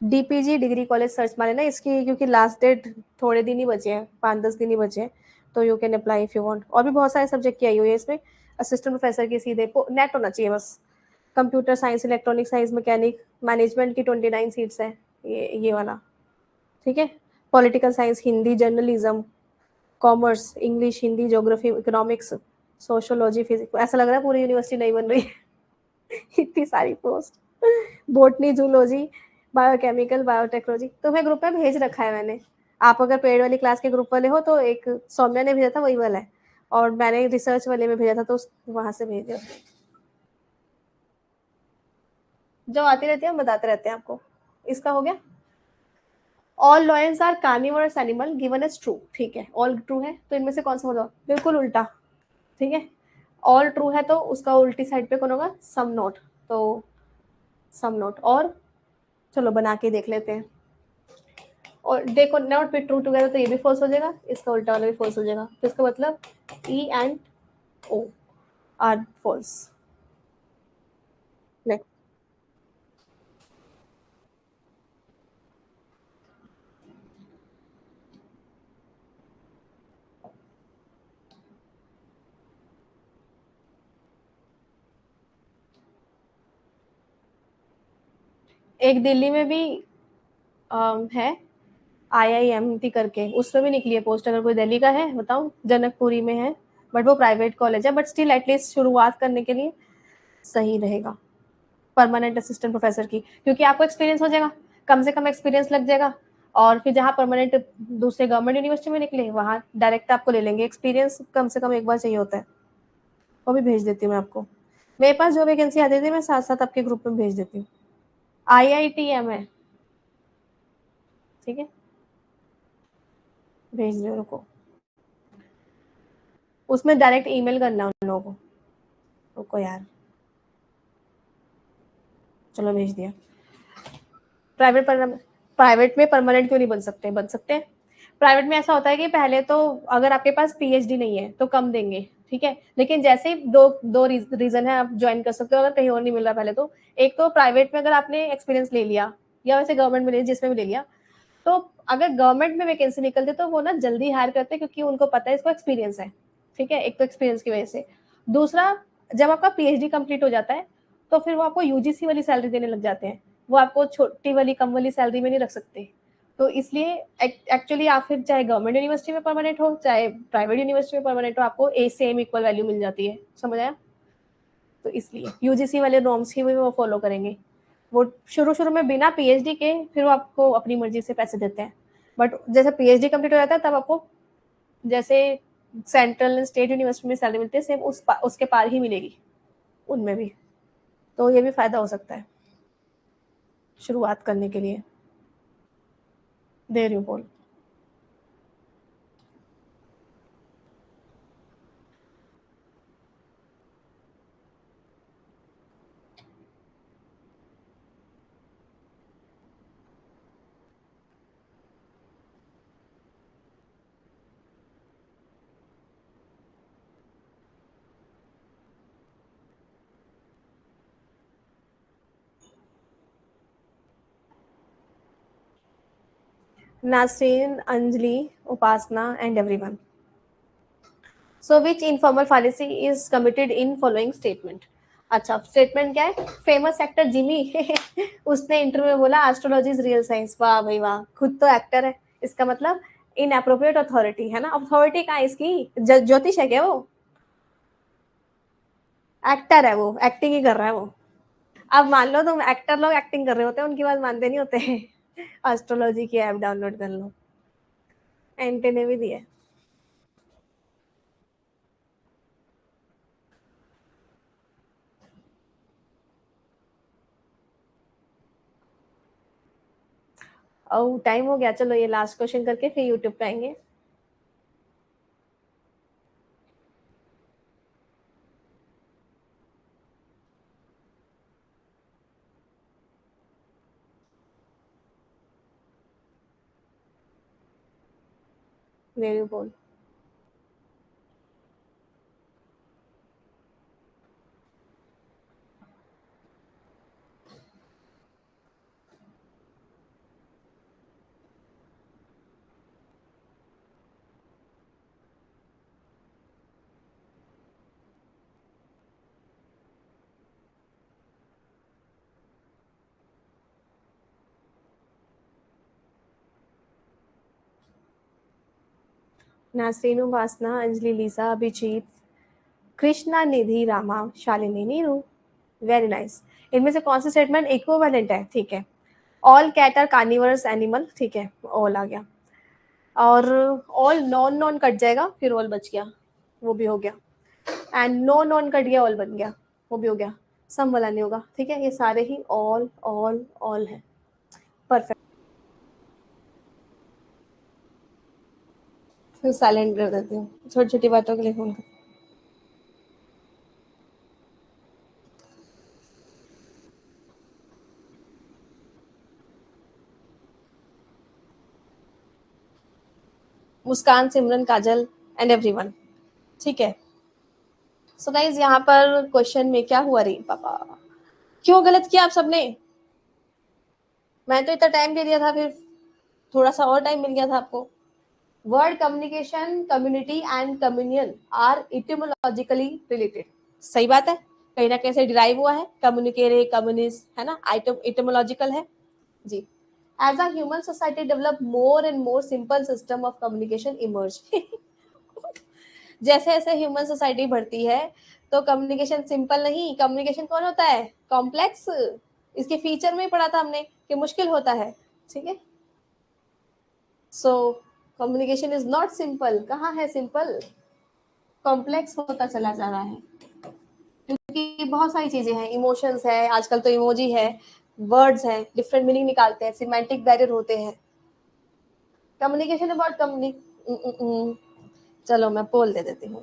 डीपीजी डिग्री कॉलेज सर्च मारे ना इसकी, क्योंकि लास्ट डेट थोड़े दिन ही बचे हैं, 5-10 दिन ही बचे हैं, तो you can apply if you want. और भी बहुत सारे सब्जेक्ट की आई हुई है इसमें, असिस्टेंट प्रोफेसर की सीधे नेट होना चाहिए बस। Computer science, electronic science, mechanic, management की 29 सीट्स हैं, ये वाला, ठीक है। Political science, Hindi, journalism, commerce, English, Hindi, geography, economics, sociology, physics. ऐसा लग रहा है पूरी यूनिवर्सिटी नहीं बन रही है। इतनी सारी post. Botany, zoology, biochemical, biotechnology. तुम्हें ग्रुप में भेज रखा है मैंने। आप अगर पेड वाली क्लास के ग्रुप वाले हो तो एक सौम्या ने भेजा था वही वाला है, और मैंने रिसर्च वाले में भेजा था तो वहां से भेज दिया। जो आती रहती है हम बताते रहते हैं आपको। इसका हो गया। All lions are carnivorous animal given as true. ठीक है, ऑल ट्रू है तो इनमें से कौन सा होगा? बिल्कुल उल्टा। ठीक है, ऑल ट्रू है तो उसका उल्टी साइड पे कौन होगा? सम नोट। तो सम नोट। और चलो बना के देख लेते हैं। और देखो नॉट बी ट्रू टुगेदर तो ये भी फॉल्स हो जाएगा, इसका उल्टा वाला भी फॉल्स हो जाएगा, तो इसका मतलब E and O are false. एक दिल्ली में भी है IIMT करके, उसमें भी निकली है पोस्ट। अगर कोई दिल्ली का है बताओ, जनकपुरी में है, बट वो प्राइवेट कॉलेज है, बट स्टिल एटलीस्ट शुरुआत करने के लिए सही रहेगा परमानेंट असिस्टेंट प्रोफेसर की, क्योंकि आपको एक्सपीरियंस हो जाएगा, कम से कम एक्सपीरियंस लग जाएगा। और फिर जहाँ परमानेंट दूसरे गवर्नमेंट यूनिवर्सिटी में निकले वहाँ डायरेक्ट आपको ले लेंगे। एक्सपीरियंस कम से कम एक बार चाहिए होता है। वो भी भेज देती हूँ मैं आपको। मेरे पास जो वैकेंसी आती थी मैं साथ साथ आपके ग्रुप में भेज देती हूँ। IITM है। ठीक है, भेज दो रुको। उसमें डायरेक्ट ईमेल करना उन लोगों को। रुको यार, चलो भेज दिया। प्राइवेट प्राइवेट में परमानेंट क्यों नहीं बन सकते? बन सकते हैं। प्राइवेट में ऐसा होता है कि पहले तो अगर आपके पास PhD नहीं है तो कम देंगे, ठीक है, लेकिन जैसे ही दो दो रीजन है, आप ज्वाइन कर सकते हो अगर कहीं और नहीं मिल रहा पहले तो। एक तो प्राइवेट में अगर आपने एक्सपीरियंस ले लिया, या वैसे गवर्नमेंट में ले, जिसमें भी ले लिया, तो अगर गवर्नमेंट में वैकेंसी निकलती तो वो ना जल्दी हायर करते हैं, क्योंकि उनको पता है इसको एक्सपीरियंस है। ठीक है, एक तो एक्सपीरियंस की वजह से। दूसरा, जब आपका PhD कंप्लीट हो जाता है तो फिर वो आपको UGC वाली सैलरी देने लग जाते हैं। वो आपको छोटी वाली कम वाली सैलरी में नहीं रख सकते। तो इसलिए एक्चुअली आप फिर चाहे गवर्नमेंट यूनिवर्सिटी में परमानेंट हो चाहे प्राइवेट यूनिवर्सिटी में परमानेंट हो, आपको ए सेम इक्वल वैल्यू मिल जाती है। समझ आया? तो इसलिए UGC वाले नॉर्म्स ही वो फॉलो करेंगे। वो शुरू शुरू में बिना PhD के फिर वो आपको अपनी मर्जी से पैसे देते हैं, बट जैसे PhD कंप्लीट हो जाता है तब आपको जैसे सेंट्रल स्टेट यूनिवर्सिटी में सैलरी मिलती है सेम उसके पार ही मिलेगी उनमें भी। तो ये भी फायदा हो सकता है शुरुआत करने के लिए। दे रही हूँ बोल। Nasreen, Anjali, Upasana and everyone. So which informal fallacy is committed in following statement. अच्छा, स्टेटमेंट क्या है? फेमस एक्टर जिमी उसने इंटरव्यू में बोला एस्ट्रोलॉजी इज रियल साइंस। वाह भाई वाह, खुद तो एक्टर है। इसका मतलब इन अप्रोप्रिएट अथॉरिटी है ना। अथॉरिटी कहाँ है इसकी? ज्योतिष है क्या वो? एक्टर है वो, एक्टिंग ही कर रहा है वो। अब मान लो तुम एक्टर लोग एक्टिंग कर रहे होते हैं, उनकी बात मानते नहीं होते हैं। एस्ट्रोलॉजी की ऐप डाउनलोड कर लो। एंटे ने भी दिया। ओ टाइम हो गया, चलो ये लास्ट क्वेश्चन करके फिर यूट्यूब पे आएंगे। मेरी बोल। Nasreen, Upasana, Anjali, Lisa, Abhijeet, Krishna, Nidhi, Rama, Shalini, Neeru. Very nice. इनमें से कौन सा स्टेटमेंट इक्विवेलेंट है? ठीक है। All cat are carnivorous animal, ठीक है, ऑल आ गया। और ऑल नॉन नॉन कट जाएगा, फिर ऑल बच गया, वो भी हो गया। एंड नो नॉन कट गया, ऑल बन गया, वो भी हो गया। सम वाला नहीं होगा, ठीक है। ये सारे ही ऑल ऑल ऑल है। परफेक्ट। फिर साइलेंट कर देती हूँ, छोटी छोटी बातों के लिए फोन कर। मुस्कान, सिमरन, काजल एंड एवरीवन, ठीक है। सो गाइस, यहाँ पर क्वेश्चन में क्या हुआ रे पापा, क्यों गलत किया आप सबने? मैं तो इतना टाइम दे दिया था, फिर थोड़ा सा और टाइम मिल गया था आपको। Word communication, community and communion are etymologically related. सही बात है, कहीं ना कहीं से डिराइव हुआ है, कम्युनिकेरे, कम्युनिस्ट, है ना, इटिमोलॉजिकल है जी। As a human society develop more and more simple system of communication emerge. जैसे जैसे ह्यूमन सोसाइटी बढ़ती है तो कम्युनिकेशन सिंपल नहीं, कम्युनिकेशन कौन होता है? कॉम्प्लेक्स। इसके फीचर में ही पढ़ा था हमने कि मुश्किल होता है, ठीक है। So communication is not simple. कहाँ है सिंपल? कॉम्प्लेक्स होता चला जा रहा है, क्योंकि बहुत सारी चीजें हैं, इमोशंस है, आजकल तो इमोजी है, वर्ड्स हैं, डिफरेंट मीनिंग निकालते हैं, सिमेंटिक बैरियर होते हैं। कम्युनिकेशन अबाउट चलो मैं पोल दे देती हूँ।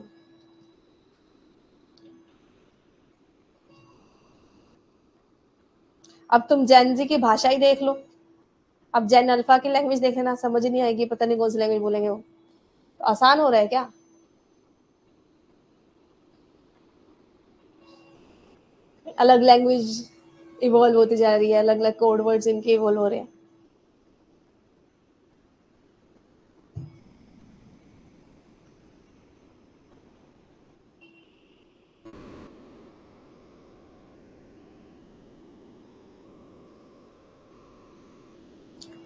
अब तुम जेनजी की भाषा ही देख लो, अब जेन अल्फा की लैंग्वेज देख लेना, समझ नहीं आएगी, पता नहीं कौन सी लैंग्वेज बोलेंगे वो। तो आसान हो रहा है क्या? अलग लैंग्वेज इवॉल्व होती जा रही है, अलग अलग कोड वर्ड्स इनके इवॉल्व हो रहे हैं।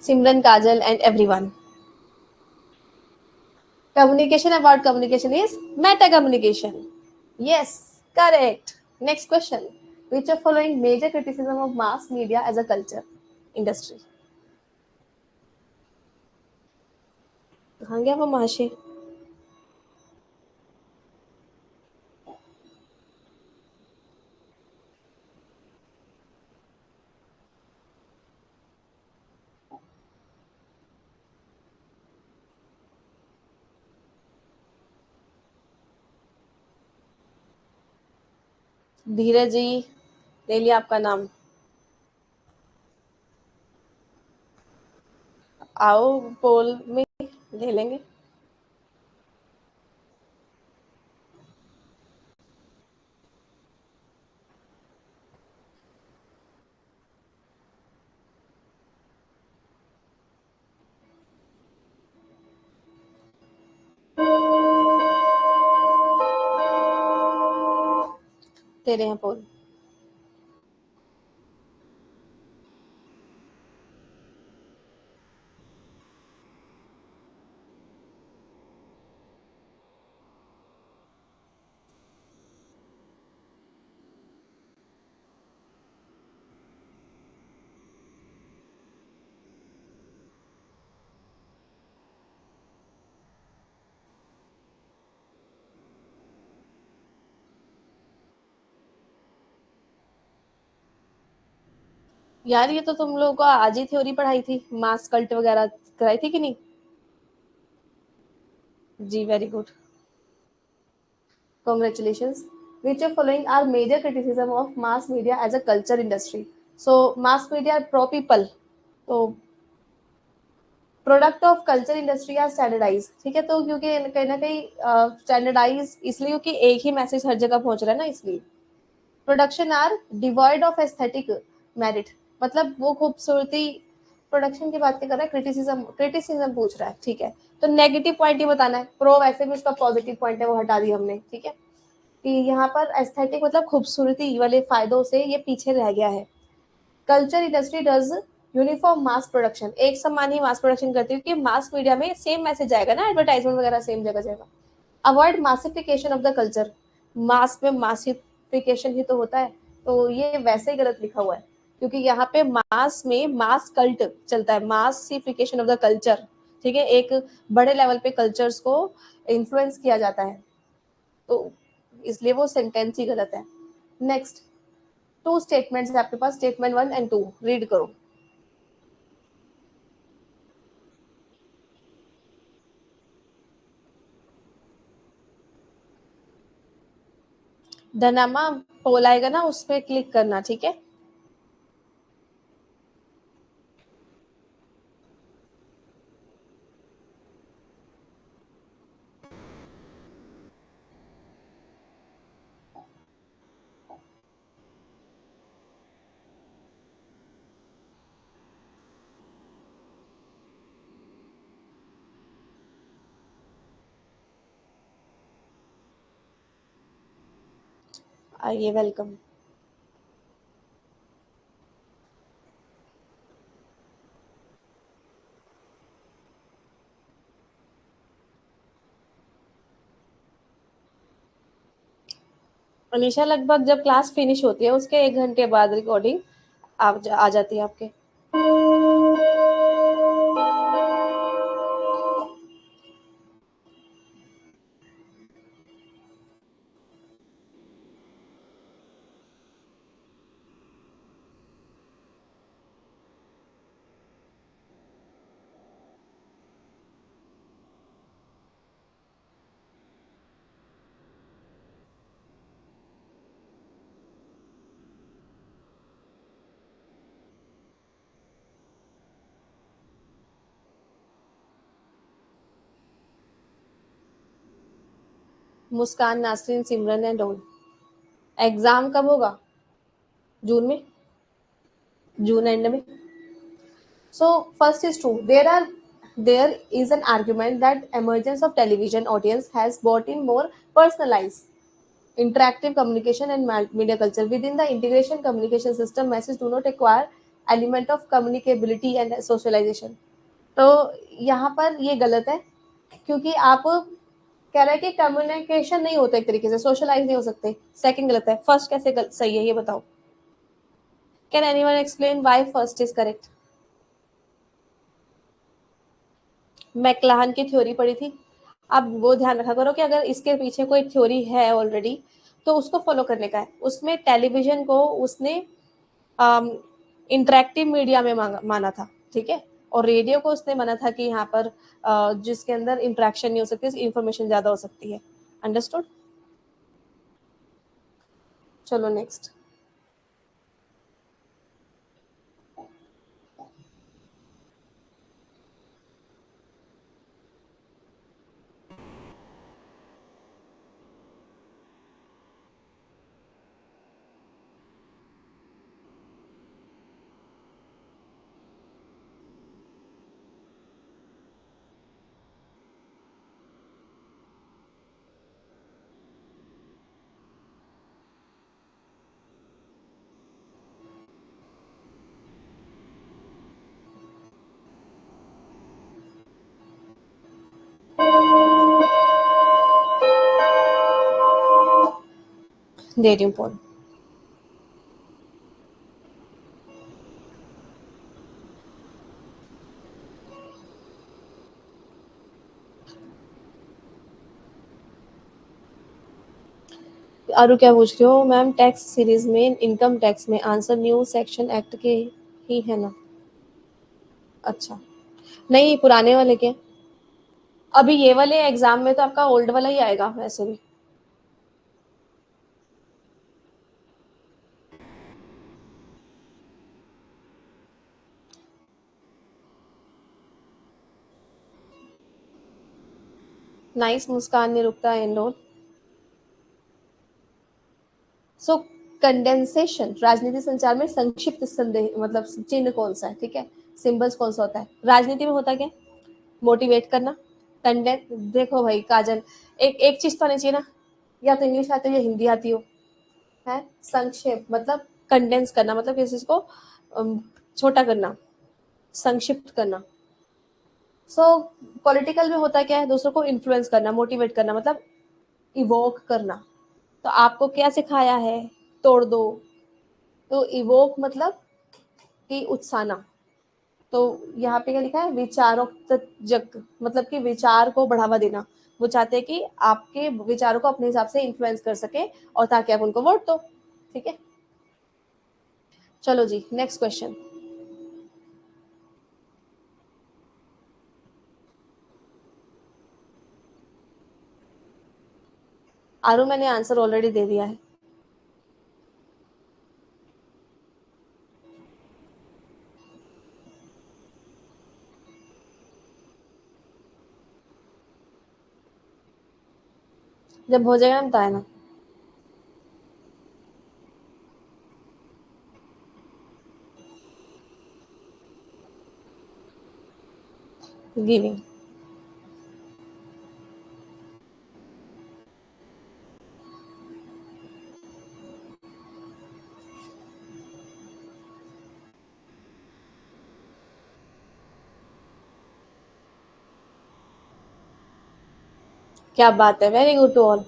Simran, Kajal and everyone. Communication about communication is meta communication. Yes, correct. Next question. Which of following major criticism of mass media as a culture industry? कहाँ गया वो महाशय? धीरज जी, ले लिया आपका नाम। आओ पोल में ले लेंगे। तेरे हैं पोल। यार ये तो तुम लोगों को आज ही थ्योरी पढ़ाई थी, मास कल्ट वगैरह कराई थी कि नहीं? जी very good, congratulations. Which of following are major criticism of mass media as a culture industry? So mass media are pro people, तो product of culture industry are standardise, ठीक है। तो क्योंकि कहीं ना कहीं स्टैंडर्डाइज इसलिए क्योंकि एक ही मैसेज हर जगह पहुंच रहा है ना, इसलिए। Production are devoid of aesthetic merit, मतलब वो खूबसूरती। प्रोडक्शन की बात नहीं कर रहा है, क्रिटिसिज्म क्रिटिसिज्म पूछ रहा है, ठीक है। तो नेगेटिव पॉइंट ही बताना है, प्रो वैसे भी उसका पॉजिटिव पॉइंट है, वो हटा दिया हमने, ठीक है। कि यहाँ पर एस्थेटिक मतलब खूबसूरती वाले फायदों से ये पीछे रह गया है। Culture industry does uniform mass production, एक समान ही मास प्रोडक्शन करती है, क्योंकि मास मीडिया में सेम मैसेज आएगा ना, एडवर्टाइजमेंट वगैरह सेम जगह जाएगा। अवॉइड मासिफिकेशन ऑफ द कल्चर, मास में मासिफिकेशन ही तो होता है, तो ये वैसे ही गलत लिखा हुआ है, क्योंकि यहाँ पे मास में मास कल्ट चलता है, मासिफिकेशन ऑफ द कल्चर, ठीक है, एक बड़े लेवल पे कल्चर्स को इन्फ्लुएंस किया जाता है, तो इसलिए वो सेंटेंस ही गलत है। नेक्स्ट, टू स्टेटमेंट्स है आपके पास, स्टेटमेंट 1 एंड 2, रीड करो। धनामा पोल आएगा ना, उस पर क्लिक करना, ठीक है। आइए, वेलकम। अनिशा, लगभग जब क्लास फिनिश होती है उसके 1 घंटे बाद रिकॉर्डिंग आ जाती है आपके। मुस्कान, नासरीन, सिमरन एंड ऑल। एग्जाम कब होगा? जून में, जून एंड में। So first is true. There is an argument that emergence of television audience has brought in more personalized, interactive communication and media culture. Within the integration communication system, messages do not require element of communicability and socialization. तो यहाँ पर ये गलत है, क्योंकि आप कह रहे हैं कि कम्युनिकेशन नहीं होता एक तरीके से, सोशलाइज नहीं हो सकते। सेकंड गलत है, फर्स्ट कैसे सही है ये बताओ। Can anyone explain why first is correct? McLuhan की थ्योरी पढ़ी थी। अब वो ध्यान रखा करो कि अगर इसके पीछे कोई थ्योरी है ऑलरेडी तो उसको फॉलो करने का है। उसमें टेलीविजन को उसने इंटरेक्टिव मीडिया में माना था, ठीक है, और रेडियो को उसने माना था कि यहाँ पर जिसके अंदर इंटरेक्शन नहीं हो सकती, इंफॉर्मेशन ज्यादा हो सकती है। अंडरस्टूड? चलो नेक्स्ट। दे रही हूँ फोन। आरू क्या पूछ रही हो मैम? टैक्स सीरीज में इनकम टैक्स में आंसर न्यू सेक्शन एक्ट के ही है ना? अच्छा, नहीं पुराने वाले के। अभी ये वाले एग्जाम में तो आपका ओल्ड वाला ही आएगा वैसे भी। नाइस, मुस्कान नहीं रुकता एंड ऑल। सो कंडेंसेशन राजनीति संचार में संक्षिप्त संदेह मतलब चिन्ह कौन सा है, ठीक है, सिंबल्स कौन सा होता है राजनीति में? होता क्या? मोटिवेट करना। कंडेंस, देखो भाई काजल, एक एक चीज तो आनी चाहिए ना, या तो इंग्लिश आती हो या हिंदी आती हो, है। संक्षेप मतलब कंडेंस करना, मतलब किसी चीज को छोटा करना। संक्षिप्त करना। सो पॉलिटिकल में होता क्या है, दूसरों को इन्फ्लुएंस करना, मोटिवेट करना, मतलब इवोक करना। तो आपको क्या सिखाया है, तोड़ दो। तो इवोक मतलब कि उत्साना। तो यहाँ पे क्या लिखा है, विचारोत्तेजक, मतलब कि विचार को बढ़ावा देना। वो चाहते हैं कि आपके विचारों को अपने हिसाब से इन्फ्लुएंस कर सके और ताकि आप उनको वोट दो। ठीक है, चलो जी नेक्स्ट क्वेश्चन। आरू मैंने आंसर ऑलरेडी दे दिया है। जब हो जाएगा ना बताया। गिविंग। क्या बात है, वेरी गुड टू ऑल।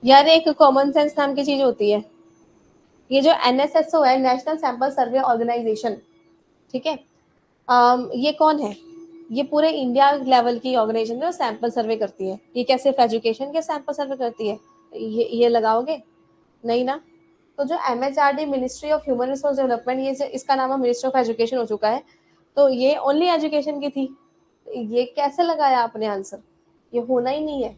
यार एक कॉमन सेंस नाम की चीज होती है। ये जो एनएसएसओ है, नेशनल सैंपल सर्वे ऑर्गेनाइजेशन, ठीक है, ये कौन है? ये पूरे इंडिया लेवल की ऑर्गेनाइजेशन है, सैंपल सर्वे करती है। ये क्या सिर्फ एजुकेशन के सैंपल सर्वे करती है? ये लगाओगे नहीं ना। तो जो MHRD, ministry of human resource development, ये इसका नाम मिनिस्ट्री ऑफ एजुकेशन हो चुका है। तो ये ओनली एजुकेशन की थी। ये कैसे लगाया आपने आंसर? ये होना ही नहीं है।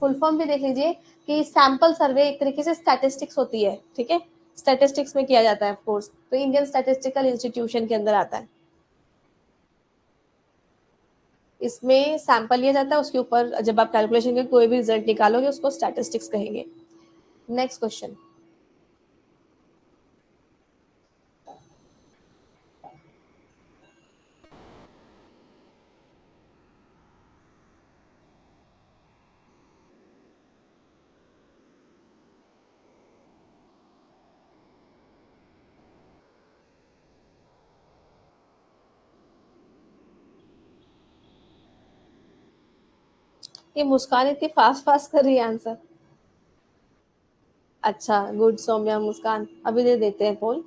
फुल फॉर्म भी देख लीजिए कि सैंपल सर्वे एक तरीके से स्टैटिस्टिक्स होती है। ठीक है, स्टैटिस्टिक्स में किया जाता है ऑफ कोर्स, तो इंडियन स्टैटिस्टिकल इंस्टीट्यूशन के अंदर आता है। इसमें सैंपल लिया जाता है, उसके ऊपर जब आप कैलकुलेशन के कोई भी रिजल्ट निकालोगे उसको स्टैटिस्टिक्स कहेंगे। Next question. ये मुस्कान इतनी फास्ट फास्ट कर रही है आंसर। अच्छा गुड सौम्या, मुस्कान अभी दे देते हैं पोल।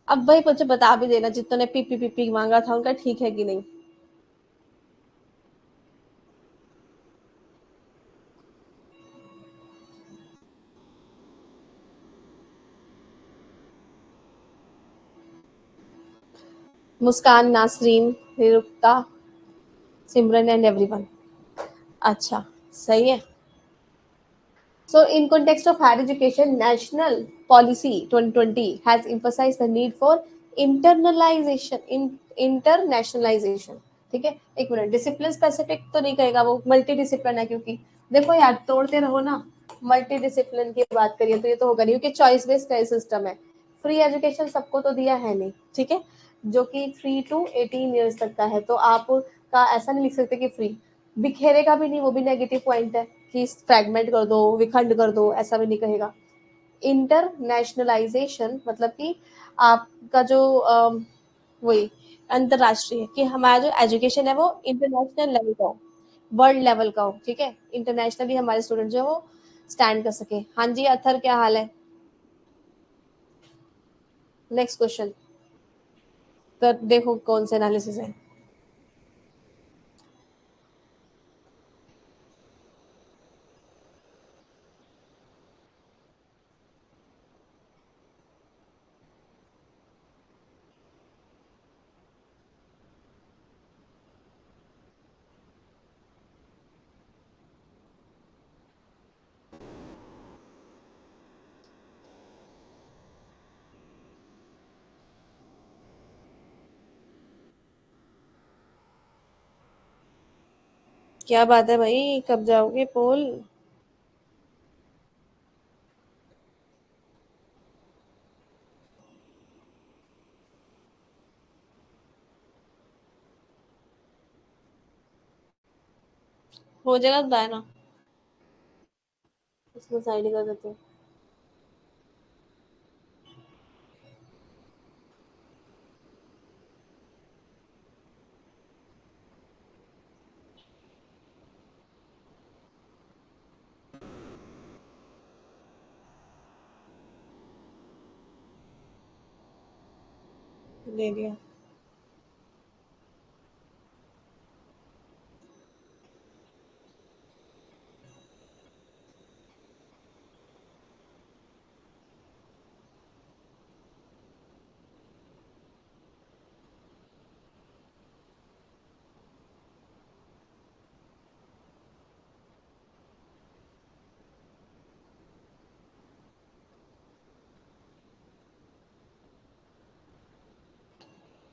अब भाई मुझे बता भी देना, जितने पीपी पीपी मांगा था उनका ठीक है कि नहीं। मुस्कान, नासरीन, निरुक्ता, सिमरन एंड एवरीवन। अच्छा, सही है। So, in context of higher education, national policy 2020 has emphasized the need for internalization, internationalization. ठीक है, एक मिनट, डिसिप्लिन स्पेसिफिक तो नहीं कहेगा, वो मल्टी डिसिप्लिन है। क्योंकि देखो यार, तोड़ते रहो ना। मल्टी डिसिप्लिन की बात करिए तो ये तो होगा नहीं, क्योंकि चॉइस बेस्ड का सिस्टम है। फ्री एजुकेशन सबको तो दिया है नहीं, ठीक है, जो कि 3 to 18 years तक का है। तो आप का ऐसा नहीं लिख सकते कि फ्री, बिखेरेगा भी नहीं, वो भी नेगेटिव पॉइंट है कि फ्रैगमेंट कर दो, विखंड कर दो, ऐसा भी नहीं कहेगा। इंटरनेशनलाइजेशन मतलब कि आपका जो वही अंतरराष्ट्रीय, कि हमारा जो एजुकेशन है वो इंटरनेशनल लेवल का हो, वर्ल्ड लेवल का हो। ठीक है, इंटरनेशनली हमारे स्टूडेंट जो है वो स्टैंड कर सके। हाँ जी अथर, क्या हाल है? नेक्स्ट क्वेश्चन कर देखो कौन से एनालिसिस है। क्या बात है भाई, कब जाओगे पोल? हो जाएगा तो बताना। इसको साइड कर देते हैं। दे दिया।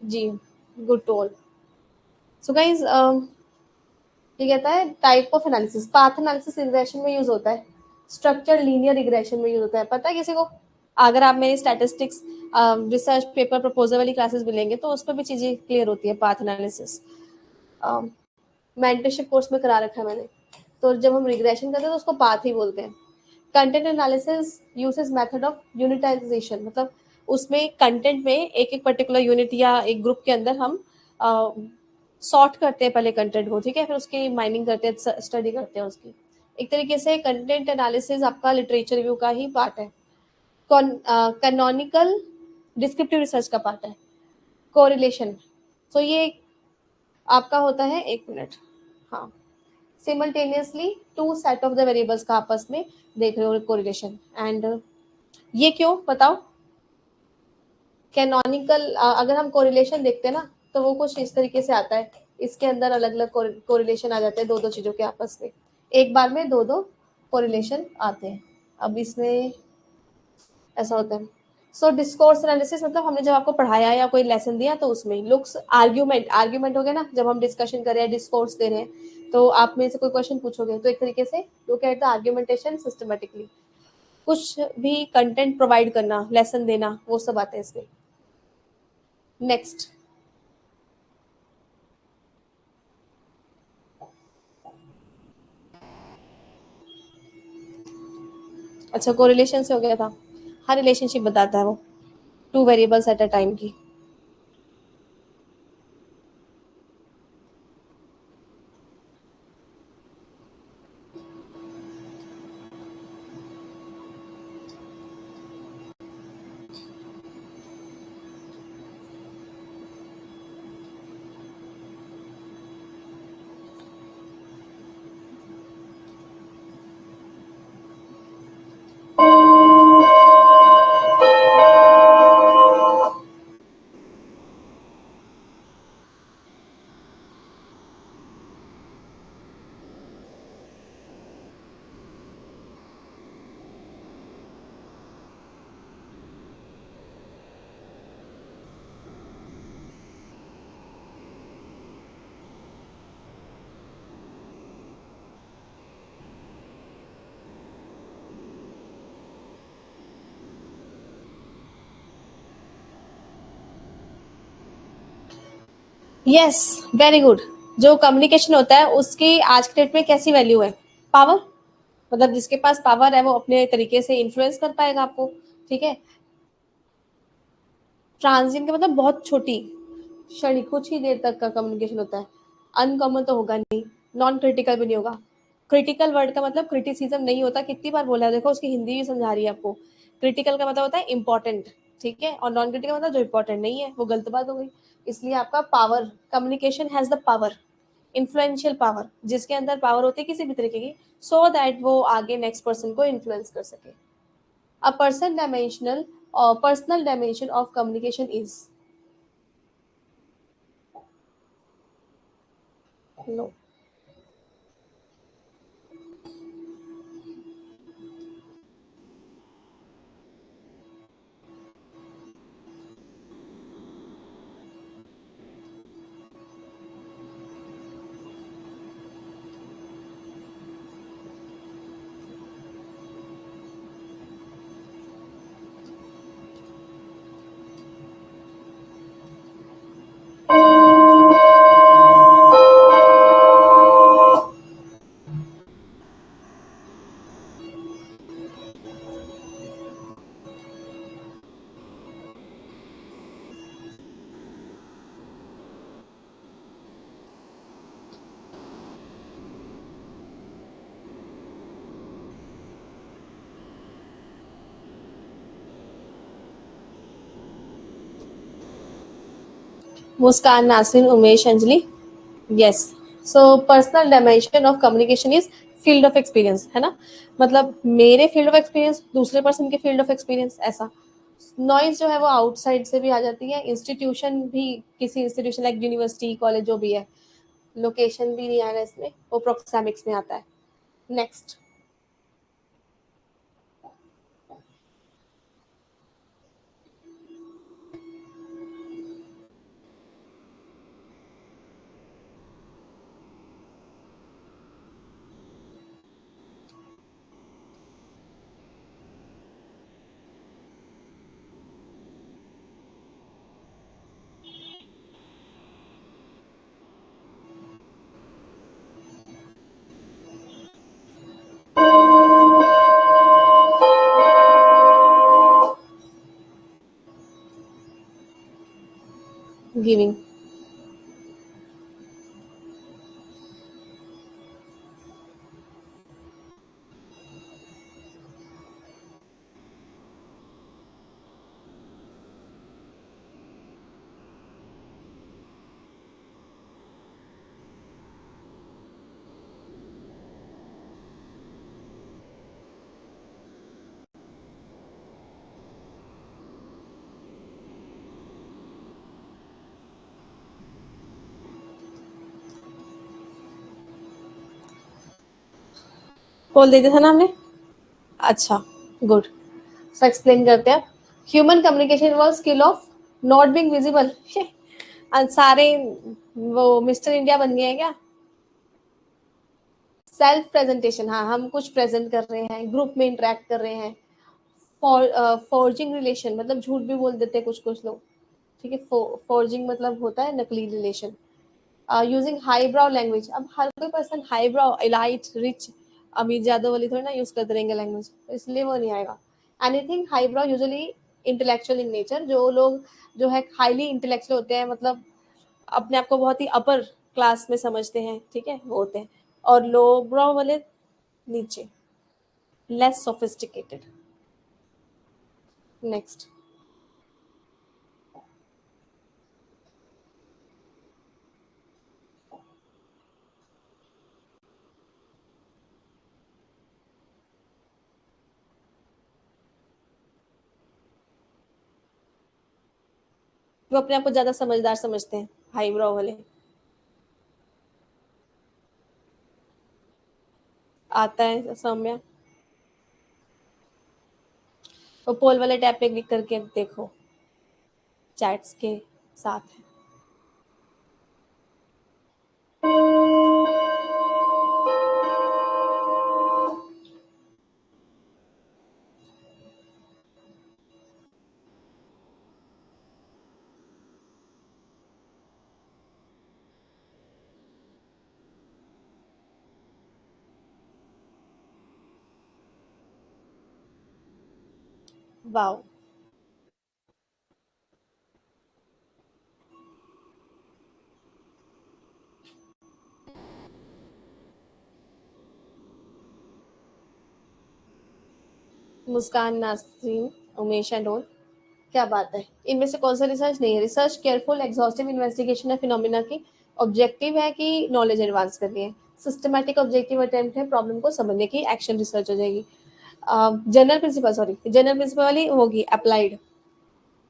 जी, गुड टोल। सो गाइस, ये कहता है type of analysis, path analysis regression में यूज होता है, स्ट्रक्चर लीनियर रिग्रेशन में यूज होता है। पता है किसी को? अगर आप मेरी स्टैटिस्टिक्स रिसर्च पेपर प्रपोजल वाली क्लासेस मिलेंगे तो उस पर भी चीजें क्लियर होती है, पाथ एनालिसिस। मेंटरशिप कोर्स में करा रखा है मैंने। तो जब हम रिग्रेशन करते हैं तो उसको पाथ ही बोलते हैं। Content analysis uses method of unitisation, मतलब उसमें कंटेंट में एक एक पर्टिकुलर यूनिट या एक ग्रुप के अंदर हम सॉर्ट करते हैं पहले कंटेंट को, ठीक है, फिर उसकी माइनिंग करते हैं, स्टडी करते हैं उसकी। एक तरीके से कंटेंट एनालिसिस आपका लिटरेचर रिव्यू का ही पार्ट है। कैनोनिकल डिस्क्रिप्टिव रिसर्च का पार्ट है। कोरिलेशन, तो ये आपका होता है, एक मिनट, हाँ, simultaneously two set of the variables का आपस में देख रहे हो कोरिलेशन। एंड ये क्यों बताओ? कैनोनिकल, अगर हम कोरिलेशन देखते हैं ना, तो वो कुछ इस तरीके से आता है। इसके अंदर अलग अलग कोरिलेशन आ जाते हैं दो दो चीजों के आपस में, एक बार में दो दो कोरिलेशन आते हैं। अब इसमें ऐसा होता है। सो डिस्कोर्स एनालिसिस, मतलब हमने जब आपको पढ़ाया या कोई लेसन दिया तो उसमें लुक्स आर्ग्यूमेंट, आर्ग्यूमेंट हो गया ना, जब हम डिस्कशन कर रहे हैं, डिस्कोर्स दे रहे हैं, तो आप में से कोई क्वेश्चन पूछोगे तो एक तरीके से look at the argumentation systematically, कुछ भी कंटेंट प्रोवाइड करना, लेसन देना, वो सब आता है इसमें। नेक्स्ट। अच्छा, कोरिलेशन से हो गया था। हाँ, रिलेशनशिप बताता है वो, two variables at a time की। Yes, very good. जो कम्युनिकेशन होता है उसकी आज के डेट में कैसी वैल्यू है? पावर। मतलब जिसके पास पावर है वो अपने तरीके से इन्फ्लुएंस कर पाएगा आपको, ठीक है। ट्रांजिएंट का मतलब बहुत छोटी, क्षणिक, कुछ ही देर तक का कम्युनिकेशन होता है। अनकॉमन तो होगा नहीं, नॉन क्रिटिकल भी नहीं होगा। क्रिटिकल वर्ड का मतलब क्रिटिसिज्म नहीं होता, कितनी बार बोला है, देखो उसकी हिंदी भी समझा रही है आपको। क्रिटिकल का मतलब होता है इंपॉर्टेंट, ठीक है, और नॉन क्रिटिकल मतलब जो इंपॉर्टेंट नहीं है, वो गलत बात हो गई। इसलिए आपका power, communication has the power, influential power, जिसके अंदर पावर होती है किसी भी तरीके की, सो दैट वो आगे नेक्स्ट पर्सन को इन्फ्लुएंस कर सके। A person dimensional or personal dimension of communication is, no. Muskan, Nasreen, Umesh, Anjali. Yes. So personal dimension of communication is field of experience, है ना? मतलब मेरे फील्ड ऑफ एक्सपीरियंस, दूसरे पर्सन के फील्ड ऑफ एक्सपीरियंस, ऐसा। नॉइज जो है वो आउटसाइड से भी आ जाती है, इंस्टीट्यूशन भी, किसी इंस्टीट्यूशन लाइक यूनिवर्सिटी, कॉलेज जो भी है, लोकेशन भी नहीं आएगा इसमें, वो प्रोक्सेमिक्स में आता है। नेक्स्ट। गिविंग। बोल देते था ना हमने। अच्छा, गुड। सो एक्सप्लेन करते हैं। Human communication was skill of not being visible. सारे वो मिस्टर इंडिया बन गए हैं क्या? सेल्फ प्रेजेंटेशन, हाँ, हम कुछ प्रेजेंट कर रहे हैं, ग्रुप में इंटरेक्ट कर रहे हैं। फॉर्जिंग रिलेशन मतलब झूठ भी बोल देते हैं कुछ कुछ लोग। ठीक है, फॉर्जिंग मतलब होता है नकली रिलेशन। यूजिंग हाई ब्राउ लैंग्वेज, अब हर कोई पर्सन हाई ब्राउ, एलाइट, रिच, अमीर ज्यादा वाली थोड़ी ना यूज करते रहेंगे लैंग्वेज, इसलिए वो नहीं आएगा। Anything high brow usually intellectual in nature, जो लोग जो है हाईली इंटेलेक्चुअल होते हैं, मतलब अपने आप को बहुत ही अपर क्लास में समझते हैं, ठीक है, वो होते हैं। और लो ब्राउ वाले नीचे, लेस सोफिस्टिकेटेड। नेक्स्ट। वो अपने आप को ज्यादा समझदार समझते हैं, हाई ब्राउ वाले। आता है सौम्या? वो पोल वाले टैब पे क्लिक करके देखो, चैट्स के साथ है। Wow. Muskan, Nasreen, Umesh and all. क्या बात है! इनमें से कौन सा रिसर्च नहीं है? रिसर्च केयरफुल एग्जॉस्टिव इन्वेस्टिगेशन है फिनोमिना की। ऑब्जेक्टिव है कि नॉलेज एडवांस करनी है। सिस्टमैटिक ऑब्जेक्टिव अटेम्प्ट है प्रॉब्लम को समझने की। एक्शन रिसर्च हो जाएगी। General principle, sorry, general principle वाली होगी applied.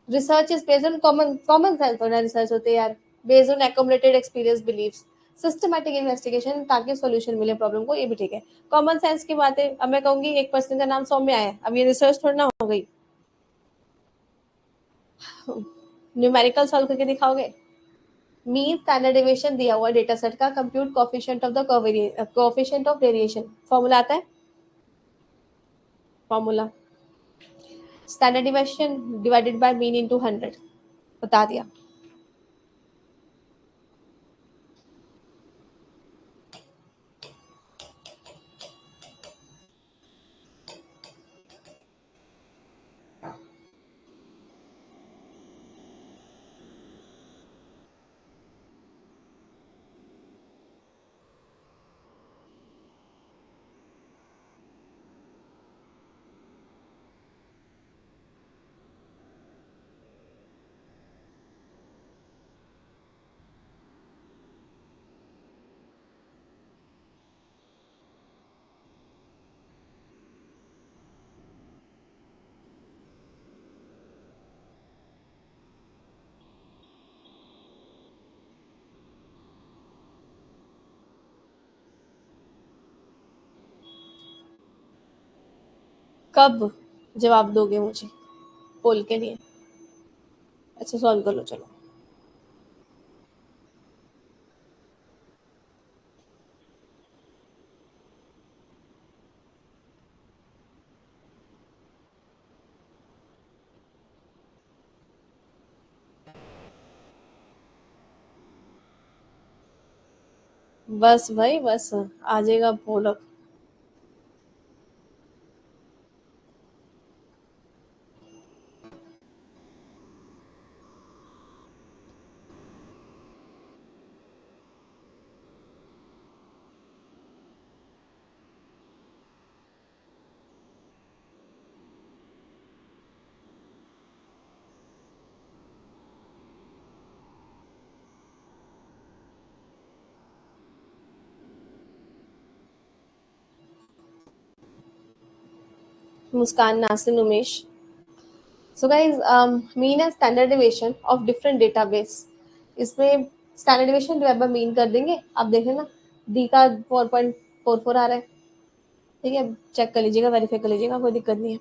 Research is based on common common sense, होना रिसर्च होते हैं यार। Based on accumulated experience, beliefs. Systematic investigation, ताकि सॉल्यूशन मिले प्रॉब्लम को, ये भी ठीक है। कॉमन सेंस की बात है, अब मैं कहूंगी एक पर्सन का नाम सौम्या है, अब ये रिसर्च थोड़ी ना हो गई। न्यूमेरिकल सॉल्व करके दिखाओगे? मीन स्टैंडर्ड डेविएशन दिया हुआ डेटा सेट का, compute coefficient of the coefficient of variation, formula आता है। Formula standard deviation divided by mean into 100, बता दिया। कब जवाब दोगे मुझे पोल के लिए? अच्छा सॉल्व कर लो चलो। बस भाई बस, आ जाएगा पोल अब। Muskan, Nasin, Umesh. So guys mean है standard deviation of different database. इसमें standard deviation divide by mean कर देंगे। आप देख लेना डी का 4.44 आ रहा है, ठीक है, चेक कर लीजिएगा, वेरीफाई कर लीजिएगा, कोई दिक्कत नहीं है।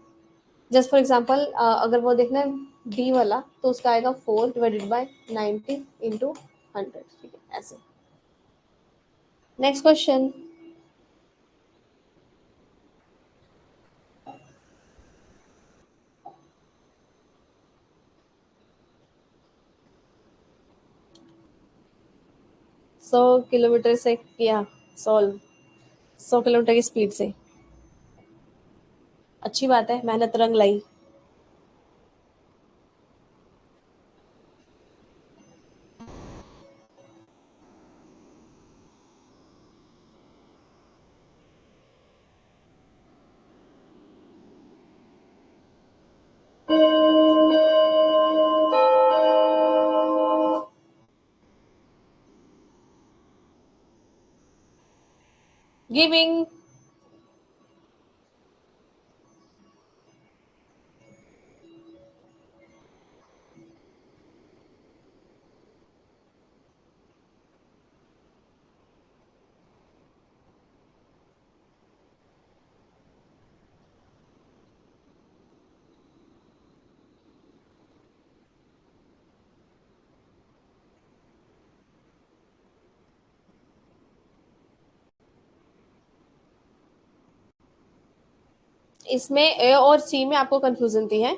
जस्ट फॉर एग्जाम्पल अगर वो देखना है डी वाला तो उसका आएगा 4/90 इंटू 100, ठीक है ऐसे। Next question. सौ किलोमीटर से किया सॉल्व, 100 किलोमीटर की स्पीड से। अच्छी बात है, मेहनत रंग लाई। गिविंग। इसमें ए और सी में आपको कंफ्यूजन थी है?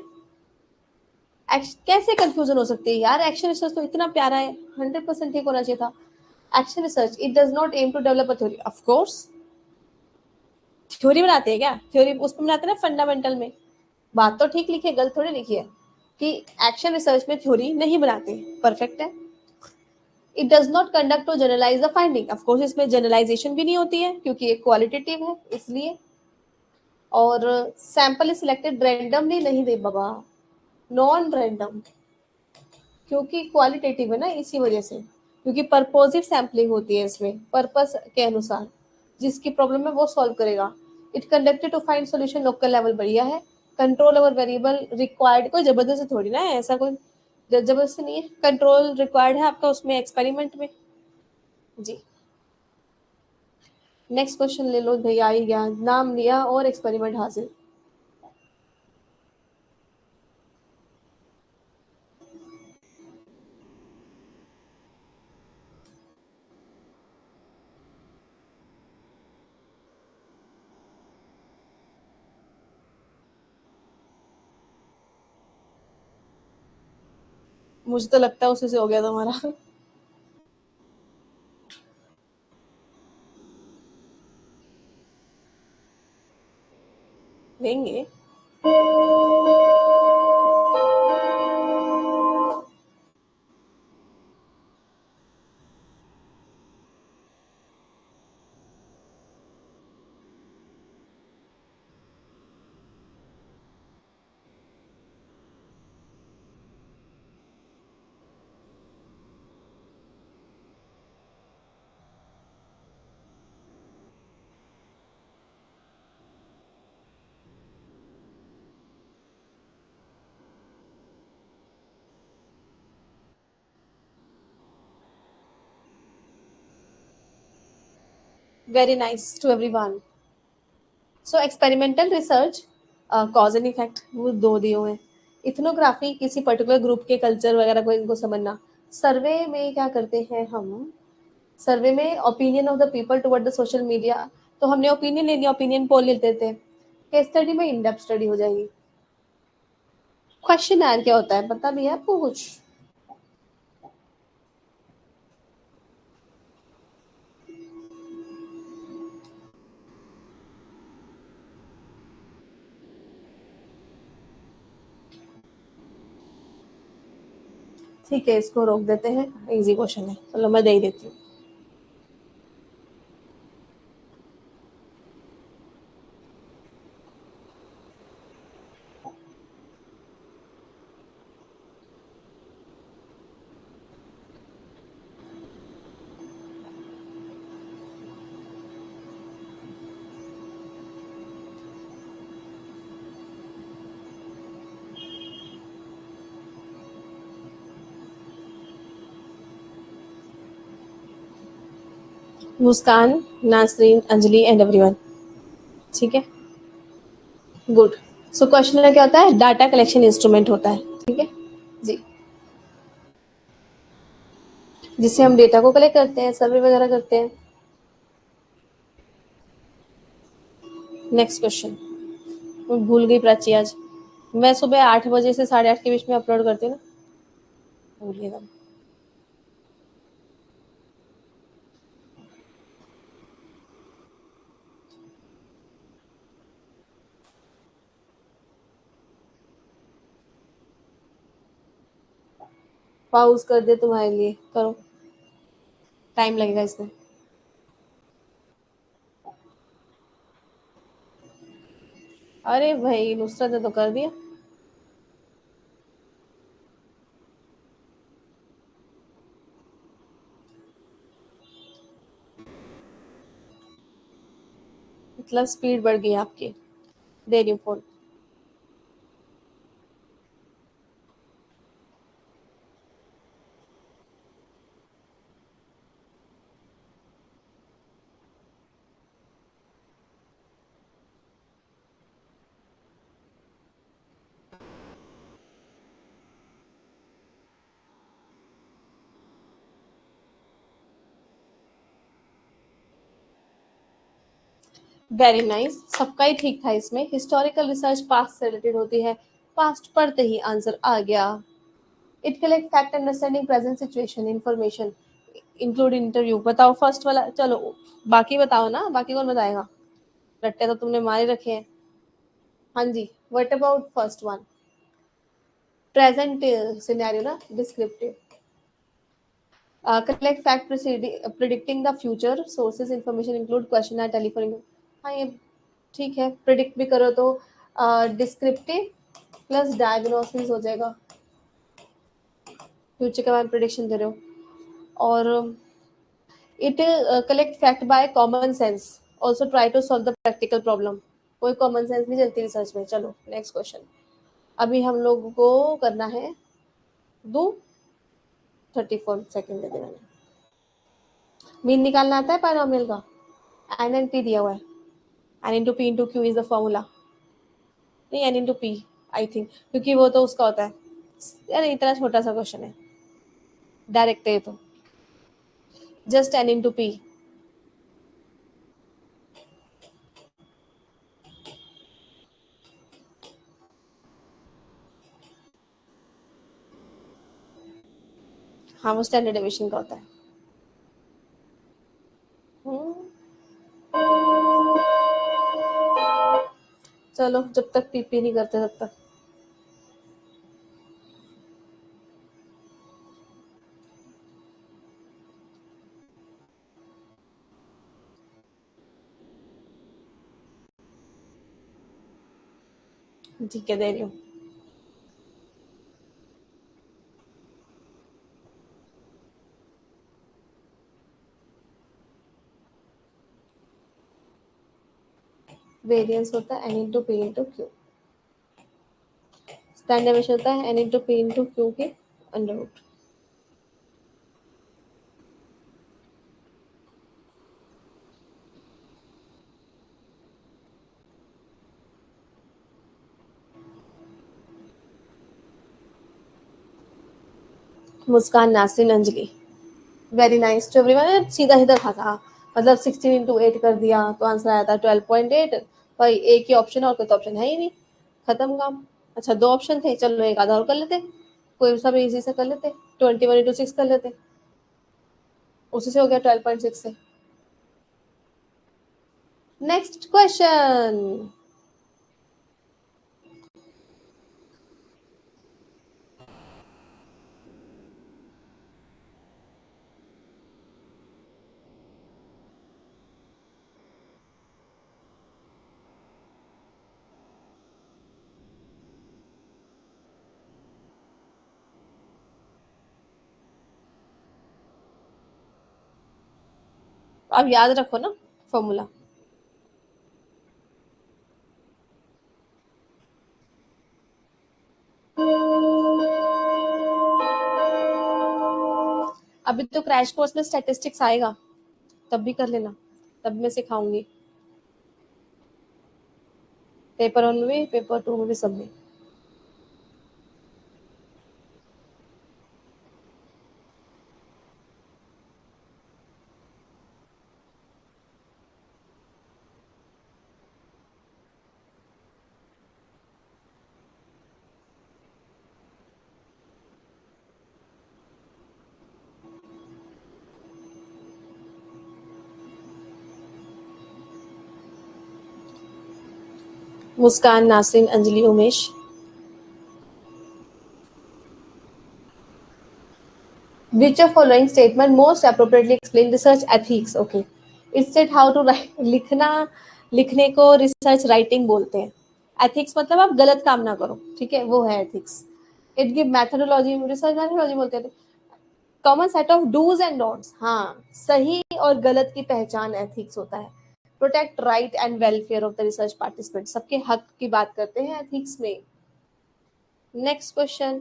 कैसे कंफ्यूजन हो सकती है यार, एक्शन रिसर्च तो इतना प्यारा है, 100% ठीक होना चाहिए था। Action research it does not aim to develop a theory, of course. Theory बनाते हैं क्या? थ्योरी उसमें बनाते हैं ना फंडामेंटल में। बात तो ठीक लिखी है, गलत थोड़ी लिखी है कि एक्शन रिसर्च में थ्योरी नहीं बनाते। परफेक्ट है। It does not conduct to generalise the finding, of course इसमें जनरलाइजेशन भी नहीं होती है क्योंकि ये क्वालिटेटिव है इसलिए। और सैंपल इज सिलेक्टेड रैंडमली, नहीं दे बाबा, नॉन रैंडम, क्योंकि क्वालिटेटिव है ना इसी वजह से। क्योंकि पर्पोजिव सैम्पलिंग होती है इसमें, पर्पस के अनुसार जिसकी प्रॉब्लम है वो सॉल्व करेगा। It conducted to find solution local level, बढ़िया है। कंट्रोल ओवर वेरिएबल रिक्वायर्ड, कोई जबरदस्ती थोड़ी ना है, ऐसा कोई जबरदस्ती नहीं है। कंट्रोल रिक्वायर्ड है आपका उसमें एक्सपेरिमेंट में जी। नेक्स्ट क्वेश्चन ले लो भैया, आ ही गया, नाम लिया और एक्सपेरिमेंट हासिल। मुझे तो लगता है उसी से हो गया तुम्हारा। लेंगे। Very nice to everyone. So experimental research cause and effect वो दो दिए हुए हैं। इथनोग्राफी किसी पर्टिकुलर ग्रुप के कल्चर वगैरह को इनको समझना। सर्वे में क्या करते हैं हम, सर्वे में opinion of the people toward the social media, तो हमने ओपिनियन ले लिया, ओपिनियन पोल लेते थे। केस स्टडी में इन डेप्थ स्टडी हो जाएगी। क्वेश्चन क्या होता है पता भी है आपको कुछ? ठीक है, इसको रोक देते हैं, इजी क्वेश्चन है, चलो मैं दे ही देती हूँ। मुस्कान, नासरीन, अंजलि एंड एवरीवन। ठीक है, गुड। सो क्वेश्चन में क्या होता है, डाटा कलेक्शन इंस्ट्रूमेंट होता है। ठीक है जी, जिससे हम डेटा को कलेक्ट करते हैं, सर्वे वगैरह करते हैं। नेक्स्ट क्वेश्चन, मैं भूल गई प्राची आज। मैं सुबह 8 बजे से 8:30 के बीच में अपलोड करती हूँ ना, भूल गई मैं। पॉज कर दे तुम्हारे लिए, करो, टाइम लगेगा इसमें। अरे भाई नुसरत ने तो कर दिया। मतलब स्पीड बढ़ गई आपकी। दे रही हूँ फोन। वेरी नाइस, सबका ही ठीक था इसमें। हिस्टोरिकल रिसर्च पास्ट से रिलेटेड होती है, पास्ट पढ़ते ही आंसर आ गया। It collect fact understanding present situation information include interview. बताओ फर्स्ट वाला, चलो बाकी बताओ ना, बाकी कौन बताएगा, रट्टे तो तुमने मारे रखे हैं। हाँ जी, what about first one, present scenario ना, descriptive. Collect fact predicting the future sources information include question at telephone. हाँ ये ठीक है, प्रिडिक्ट भी करो तो डिस्क्रिप्टिव प्लस डायग्नोसिस हो जाएगा, फ्यूचर के बारे में प्रिडिक्शन दे रहे हो। और it collect fact by common sense, also try to solve the practical problem. कोई कॉमन सेंस नहीं चलती रिसर्च में। चलो नेक्स्ट क्वेश्चन, अभी हम लोग को करना है, दो 34 सेकेंड दे देना। मीन निकालना आता है पाइनोमियल का, एन एंड पी दिया हुआ है, N into P into Q is the formula. नहीं, N into P I think, क्योंकि वो तो उसका होता है। यार इतना छोटा सा क्वेश्चन है, डायरेक्ट है तो, जस्ट एन इंटू पी। हाँ वो स्टैंडर्ड एविएशन का होता है। हम्म, चलो जब तक पीपी नहीं करते तब तक। ठीक है, दे रही हूँ। वेरिएंस होता है N into P into Q, standard aviation होता है N into P into Q के under root. Muskan, Nasin, Anjali. Very nice to everyone. सीधा सीधा था मतलब 16 into 8 कर दिया तो आंसर आया था 12.8। भाई एक ही ऑप्शन और कोई तो ऑप्शन है ही नहीं, खत्म काम। अच्छा, दो ऑप्शन थे, चलो एक आधा और कर लेते, कोई सा भी इजी से कर लेते। 21 into 6 कर लेते, उसी से हो गया 12.6 से। Next question. अब याद रखो ना फॉर्मूला। अभी तो क्रैश कोर्स में स्टैटिस्टिक्स आएगा, तब भी कर लेना, तब मैं सिखाऊंगी। पेपर 1 में भी, पेपर 2 में भी, सब में। मुस्कान, Nasin, Anjali, Umesh. Which of following statement most appropriately explain research ethics? Okay, it said how to write। लिखना, लिखने को रिसर्च राइटिंग बोलते हैं। एथिक्स मतलब आप गलत काम ना करो, ठीक है, वो है ethics. It give methodology, research methodology बोलते हैं। Common set of dos and don'ts, हाँ, सही और गलत की पहचान एथिक्स होता है। Protect right and welfare of the research participant, सबके हक की बात करते हैं एथिक्स में। Next question.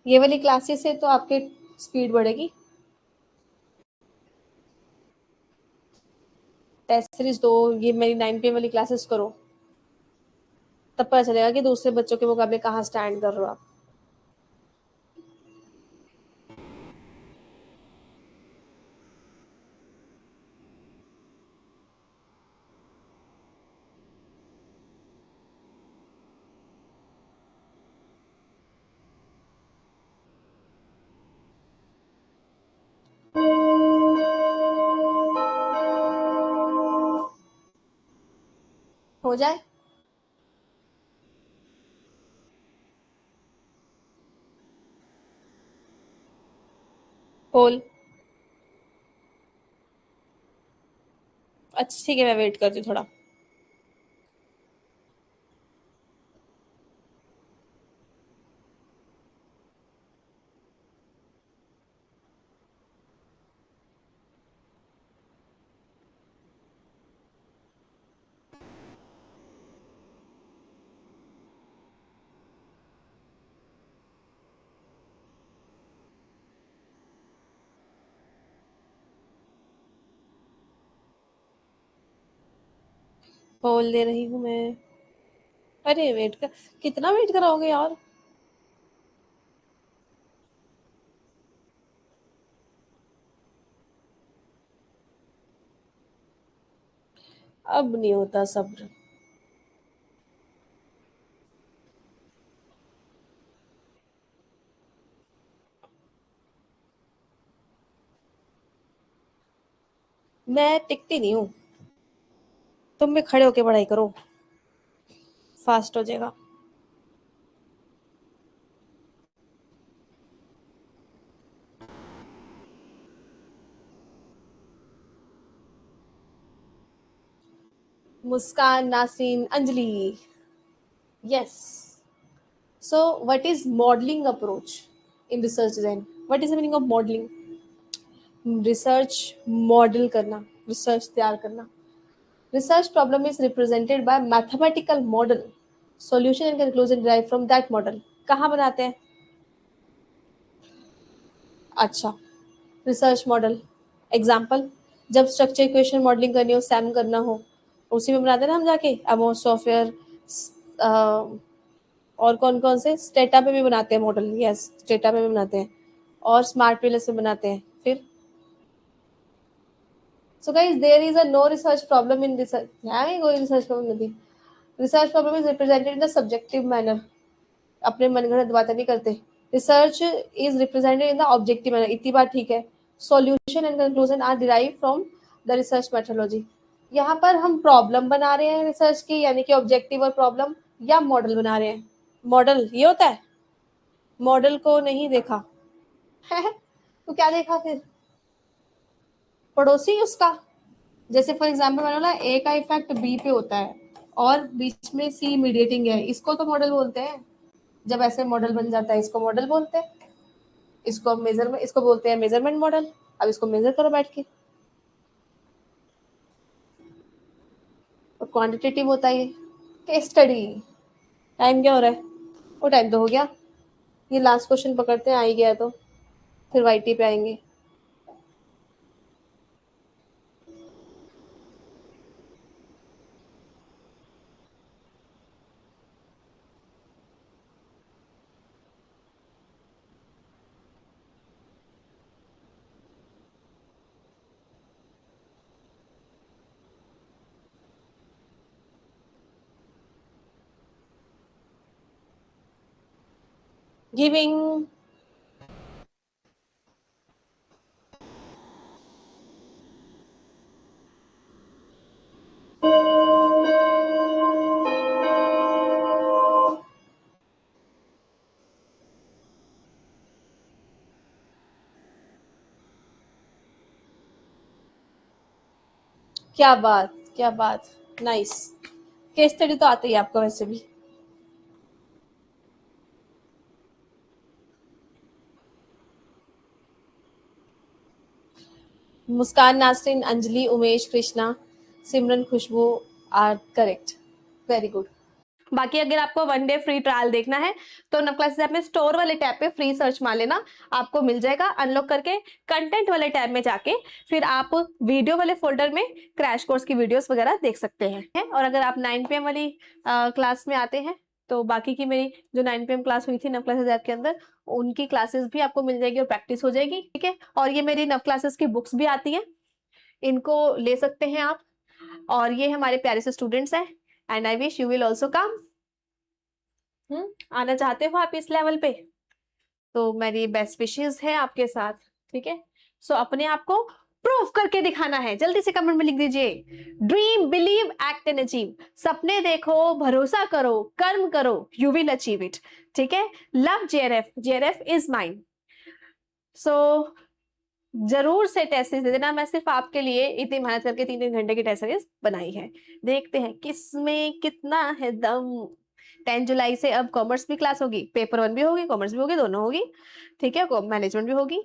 ये वाली क्लासेस से तो आपके स्पीड बढ़ेगी। टेस्ट सीरीज दो, ये मेरी 9 PM वाली क्लासेस करो, तब पता चलेगा कि दूसरे बच्चों के मुकाबले कहाँ स्टैंड कर रहे हो आप। हो जाए। पोल। अच्छा ठीक है, मैं वेट करती हूँ थोड़ा। पोल दे रही हूँ मैं। अरे वेट कर, कितना वेट कराओगे यार। अब नहीं होता सब्र। मैं टिकती नहीं हूँ, तुम भी खड़े होके पढ़ाई करो, फास्ट हो जाएगा। Muskan, Nasin, Anjali. Yes. So what is modelling approach in research then? What is the meaning of modelling? Research model करना, रिसर्च तैयार करना। Research problem is represented by mathematical model. Solution and conclusion derived from that model. कहाँ बनाते हैं? अच्छा, रिसर्च मॉडल। एग्जाम्पल, जब स्ट्रक्चर इक्वेशन मॉडलिंग करनी हो, सैम करना हो, उसी में बनाते हैं ना हम जाके। अमोस सॉफ्टवेयर, और कौन कौन से, स्टेटा पे भी बनाते हैं मॉडल, यस स्टेटा पे भी बनाते हैं, और स्मार्ट पीएलएस में बनाते हैं। फिर so guys there is a no research problem in research, है कोई रिसर्च प्रॉब्लम नहीं। Research problem is represented in the subjective manner, अपने मनगढ़ंत बातें नहीं करते। Research is represented in the objective manner, इतनी बात ठीक है। Solution and conclusion are derive from the research methodology. यहाँ पर हम प्रॉब्लम बना रहे हैं रिसर्च की, यानी कि ऑब्जेक्टिव और प्रॉब्लम, या मॉडल बना रहे हैं। मॉडल ये होता है, मॉडल को नहीं देखा है तो क्या देखा फिर, पड़ोसी उसका। जैसे फॉर एग्जाम्पल मैंने बोला ए का इफेक्ट बी पे होता है और बीच में सी मीडिएटिंग है, इसको तो मॉडल बोलते हैं। जब ऐसे मॉडल बन जाता है इसको मॉडल बोलते हैं। इसको मेजरमेंट, इसको बोलते हैं मेजरमेंट मॉडल। अब इसको मेजर करो बैठ के। और क्वांटिटेटिव होता है ये केस स्टडी। टाइम क्या हो रहा है, वो टाइम तो हो गया। ये लास्ट क्वेश्चन पकड़ते हैं, आ ही गया तो फिर वाईटी पे आएंगे। गिविंग। क्या बात, क्या बात, नाइस। केस स्टडी तो आती है आपको वैसे भी। मुस्कान, नासरीन, अंजलि, उमेश, कृष्णा, सिमरन, खुशबू आर करेक्ट। Very good. बाकी अगर आपको 1 डे फ्री ट्रायल देखना है तो नवक्लासेस ऐप में स्टोर वाले टैब पे फ्री सर्च मार लेना, आपको मिल जाएगा। अनलॉक करके कंटेंट वाले टैब में जाके फिर आप वीडियो वाले फोल्डर में क्रैश कोर्स की वीडियोस वगैरह देख सकते हैं। और अगर आप 9 PM वाली क्लास में आते हैं तो बाकी की मेरी जो 9 PM क्लास हुई थी नवक्लासेस ऐप के अंदर, उनकी क्लासेस भी आपको मिल जाएगी और प्रैक्टिस हो जाएगी। ठीक है, और ये मेरी नवक्लासेस की बुक्स भी आती हैं, इनको ले सकते हैं आप। और ये हमारे प्यारे से स्टूडेंट्स हैं and I wish you will also come. आना चाहते हो आप इस लेवल पे तो मेरी बेस्ट विशेस है आपके साथ। ठीक है, सो अपने आप को प्रूव करके दिखाना है। जल्दी से कमेंट में लिख दीजिए, dream believe act and achieve. सपने देखो, भरोसा करो, कर्म करो, यू विल अचीव इट। ठीक है, love JRF, JRF is mine. So जरूर से टेस्ट सीरीज दे देना। मैं सिर्फ आपके लिए इतनी मेहनत करके 3-3 घंटे की टेस्ट सीरीज बनाई है। देखते हैं किसमें कितना है दम। 10 जुलाई से अब कॉमर्स भी क्लास होगी, पेपर 1 भी होगी, कॉमर्स भी होगी, दोनों होगी। ठीक है, मैनेजमेंट भी होगी।